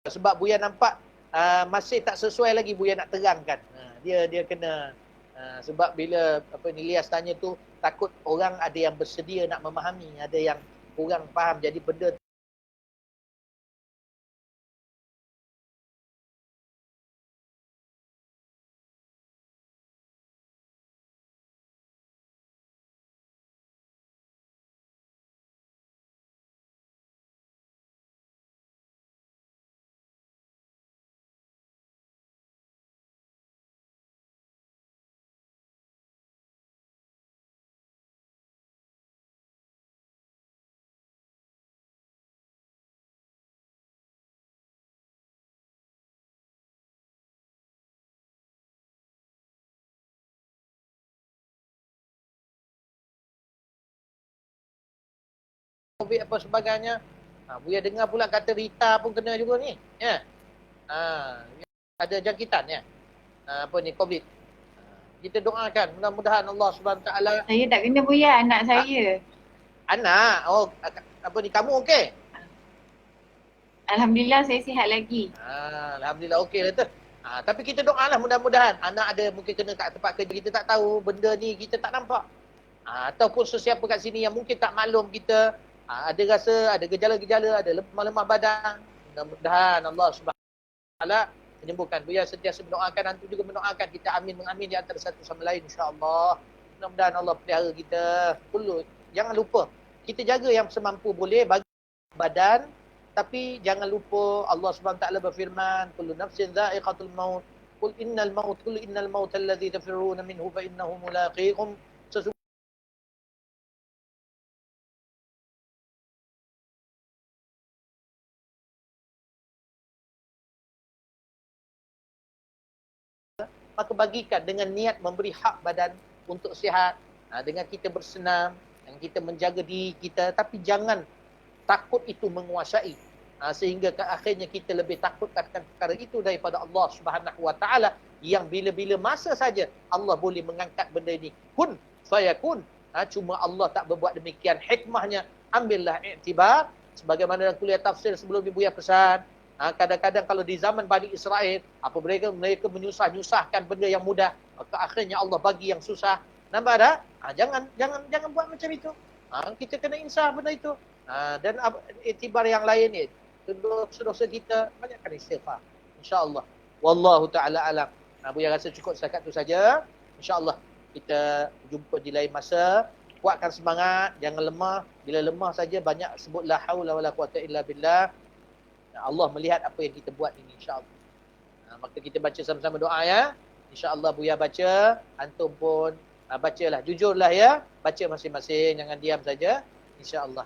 Speaker 1: sebab Buya nampak masih tak sesuai lagi Buya nak terangkan. Dia kena sebab bila Ilyas tanya tu, takut orang ada yang bersedia nak memahami, ada yang kurang faham. Jadi benda COVID apa sebagainya. Buya dengar pula kata Rita pun kena juga ni. Ya. Ada jangkitan ya. Apa ni COVID. Kita doakan mudah-mudahan Allah Subhanahu taala.
Speaker 3: Saya tak kena Buya, anak saya.
Speaker 1: Anak, oh apa ni, kamu okey?
Speaker 3: Alhamdulillah saya sihat lagi.
Speaker 1: Alhamdulillah okey lah tu. Tapi kita doalah mudah-mudahan anak ada mungkin kena kat tempat kerja, kita tak tahu benda ni, kita tak nampak. Ataupun sesiapa kat sini yang mungkin tak maklum kita, ada rasa, ada gejala-gejala, ada lemah-lemah badan. Mudah-mudahan Allah Subhanahu taala menyembuhkan. Buya sentiasa mendoakan, antum juga mendoakan, kita amin mengamin di antara satu sama lain insya-Allah. Mudah-mudahan Allah pelihara kita. Jangan lupa, kita jaga yang semampu boleh bagi badan, tapi jangan lupa Allah Subhanahu taala berfirman, kullu nafsin dha'iqatul maut. Qul innal maut alladhi tafirruna minhu fa innahu mulaqikum. Maka bagikan dengan niat memberi hak badan untuk sihat, dengan kita bersenam, dan kita menjaga diri kita, tapi jangan takut itu menguasai, sehingga ke akhirnya kita lebih takut akan perkara itu daripada Allah Subhanahu wa taala, yang bila-bila masa saja Allah boleh mengangkat benda ini. Kun fayakun. Cuma Allah tak berbuat demikian. Hikmahnya, ambillah iktibar. Sebagaimana dalam kuliah tafsir sebelum ni Buya pesan, kadang-kadang kalau di zaman Bani Israel, mereka menyusah-nyusahkan benda yang mudah, maka akhirnya Allah bagi yang susah. Nampak tak? Jangan buat macam itu. Kita kena insaf benda itu. Dan iktibar yang lain ni, dosa-dosa kita, banyakkan istighfar. InsyaAllah. Wallahu ta'ala alam. Buya rasa cukup setakat tu saja. InsyaAllah kita jumpa di lain masa. Kuatkan semangat, jangan lemah. Bila lemah saja banyak sebut la haula wala quwata illa billah. Allah melihat apa yang kita buat ini insya-Allah. Maka kita baca sama-sama doa ya. Insya-Allah Buya baca, antum pun bacalah, jujurlah ya. Baca masing-masing, jangan diam saja. Insya-Allah.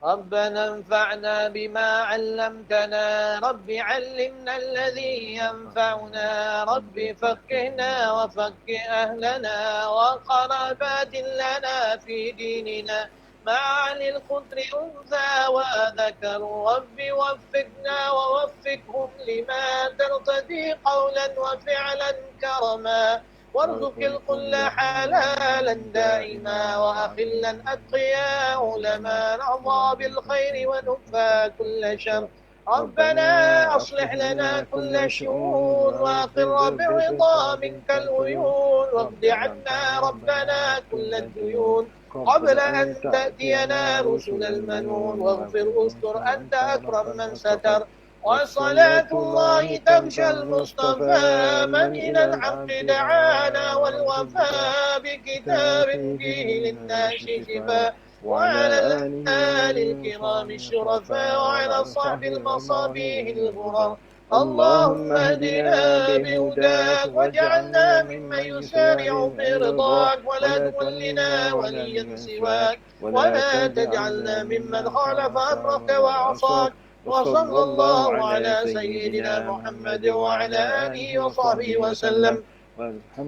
Speaker 1: Rabbana anfa'na bima 'allamtana, Rabbi 'allimna alladhi yanfa'una, Rabbi faqqihna wa faqqih ahlana wa qarabatin lana fi dinina. مع للخضر أنثى وذكر، رب وفقنا ووفقهم لما ترتدي قولا وفعلا كرما، وارزق الكل حلالا دائما، وأخلا أتقياء لما نرضى بالخير ونكفى كل شر. ربنا أصلح لنا كل شؤون، وأقر بالرضا منك العيون، واقض عنا ربنا كل الديون قبل أن تأتينا رسل المنون، واغفر استر أنت أكرم من ستر. وصلاة الله تغشى المصطفى من إلى الحق دعانا، والوفاء بكتاب فيه للناس شفاء، وعلى الآل الكرام الشرفاء، وعلى صحب المصابيح الغرر. اللهم اهدنا بهداك، واجعلنا ممن يسارع في رضاك، ولا تولنا وليا سواك، ولا تجعلنا ممن خالف أمرك وعصاك. وصلى الله على سيدنا محمد وعلى آله وصحبه وسلم،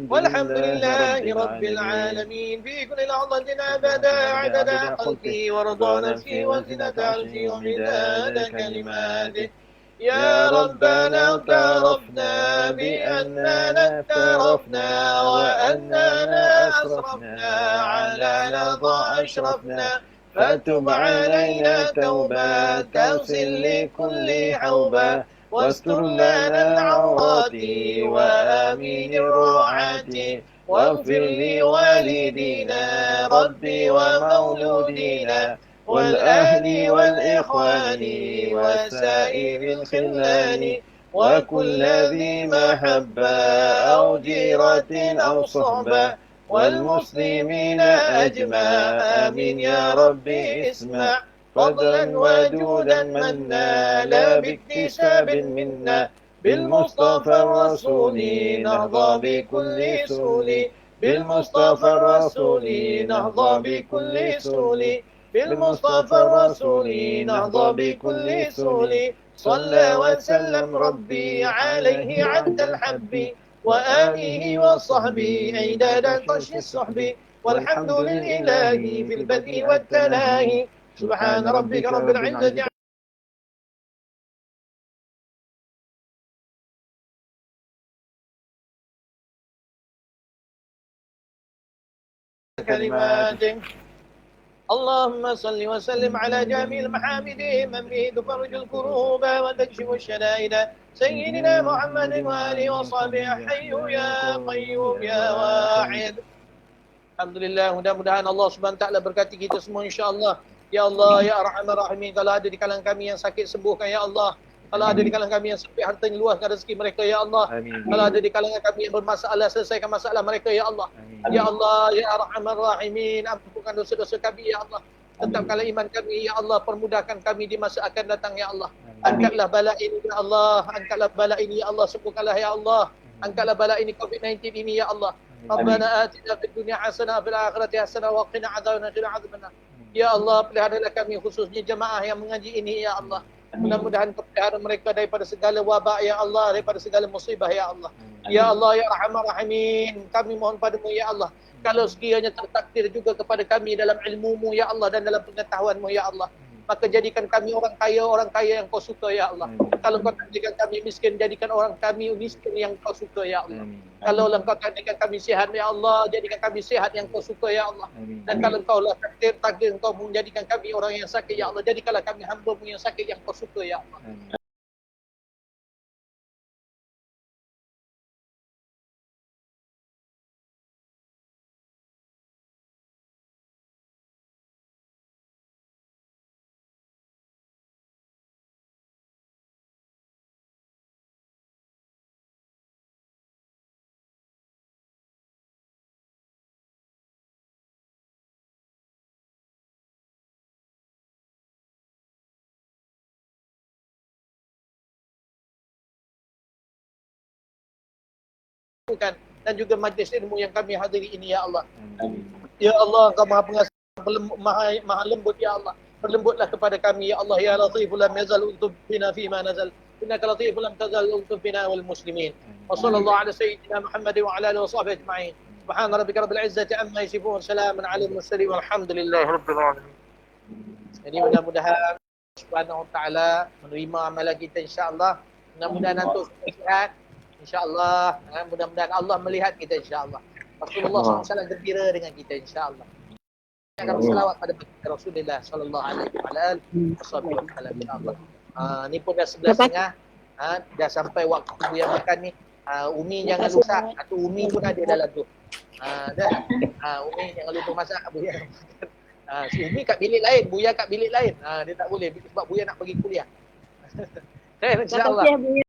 Speaker 1: والحمد لله رب العالمين. في كل لحظة أبدا عدد خلقه ورضا نفسه وزنة عرشه ومداد كلماته. يا ربنا اعترفنا بأننا اعترفنا، وأننا أسرفنا على لظى أشرفنا، فتب علينا توبة تغسل لكل حوبة، واستر لنا العورات وآمين الروعات، واغفر لوالدينا ربي ومولودينا، والأهل والإخوان وسائر الخلان، وكل ذي محبة أو جيرة أو صحبة، والمسلمين أجمع. آمين يا ربي اسمع، فضلا وجودا منا لا باكتساب منا، بالمصطفى الرسول نرضى بكل سول، بالمصطفى الرسول نرضى بكل سول، بالمصطفى الرسول نهضى بكل سول. صلى وسلم ربي عليه عد الحب، وآله وصحبه عداد طش الصحب، والحمد لله في البدء والتناهي. سبحان ربك رب العزة كلماته. اللهم صل وسلم على جميع المحامد من به تفرج الكروب وتكشف الشدائد سيدنا محمد وآله وصحبه حي يا قيوم يا واحد. Alhamdulillah, mudah-mudahan Allah Subhanahu Wa Taala berkati kita semua insya-Allah. Ya Allah, ya Arhamar Rahimin, kalau ada di kalangan kami yang sakit sembuhkan ya Allah. Kalau ada di kalangan kami yang sempit hartanya luaskan rezeki mereka ya Allah. Amin. Kalau ada di kalangan kami yang bermasalah selesaikan masalah mereka ya Allah. Amin. Ya Allah, ya Arhamar Rahimin, ampunkan dosa-dosa kami ya Allah. Tetapkanlah iman kami ya Allah, permudahkan kami di masa akan datang ya Allah. Angkatlah bala ini ya Allah, angkatlah bala ini ya Allah, sembuhkanlah ya Allah. Angkatlah bala ini COVID-19 ini ya Allah. Rabbana atina fid dunya hasanah wa fil akhirati hasanah wa qina adzabannar. Ya Allah, peliharalah kami khususnya jemaah yang mengaji ini ya Allah. Mudah-mudahan kau pelihara mereka daripada segala wabak ya Allah, daripada segala musibah ya Allah. Ya Allah, ya Arhamar Rahimin, kami mohon padamu ya Allah. Kalau sekiranya tertakdir juga kepada kami dalam ilmu-Mu ya Allah dan dalam pengetahuan-Mu ya Allah, maka jadikan kami orang kaya yang kau suka ya Allah. Kalau kau takdirkan kami miskin, jadikan orang kami miskin yang kau suka ya Allah. Kalau kau takdirkan kami sihat ya Allah, jadikan kami sihat yang kau suka ya Allah. Dan kalau kau lah takdir kau menjadikan kami orang yang sakit ya Allah, jadikanlah kami hamba-Mu yang sakit yang kau suka ya Allah. Dan juga majlis ilmu yang kami hadiri ini ya Allah. Ya Allah, Engkau Maha Pengasih, Maha lembut ya Allah. Berlembutlah kepada kami ya Allah. Ya Latiful lam yazal ultuf bina fima nazal. Innaka Latiful lam tazal ultuf bina wal muslimin. Wa sallallahu ala sayyidina Muhammad wa ala alihi wa sahbihi ajma'in. Subhana rabbika rabbil izzati amma yasifun. Salamun alal mursalin walhamdulillahi rabbil alamin. Jadi mudah-mudahan Subhanahu wa taala menerima amalan kita insya-Allah. Mudah-mudahan antum sihat. InsyaAllah, mudah-mudahan Allah melihat kita insyaAllah. Rasulullah SAW gembira dengan kita insyaAllah. Kami selawat pada Rasulullah sallallahu alaihi wasallam insyaAllah. Ni pun dah 11.30. Dah sampai waktu yang makan ni. Umi jangan lupa. Atau Umi pun ada dalam tu. Dah. Umi jangan lupa masak Buya. Si Umi kat bilik lain, Buya kat bilik lain. Dia tak boleh sebab Buya nak pergi kuliah. InsyaAllah.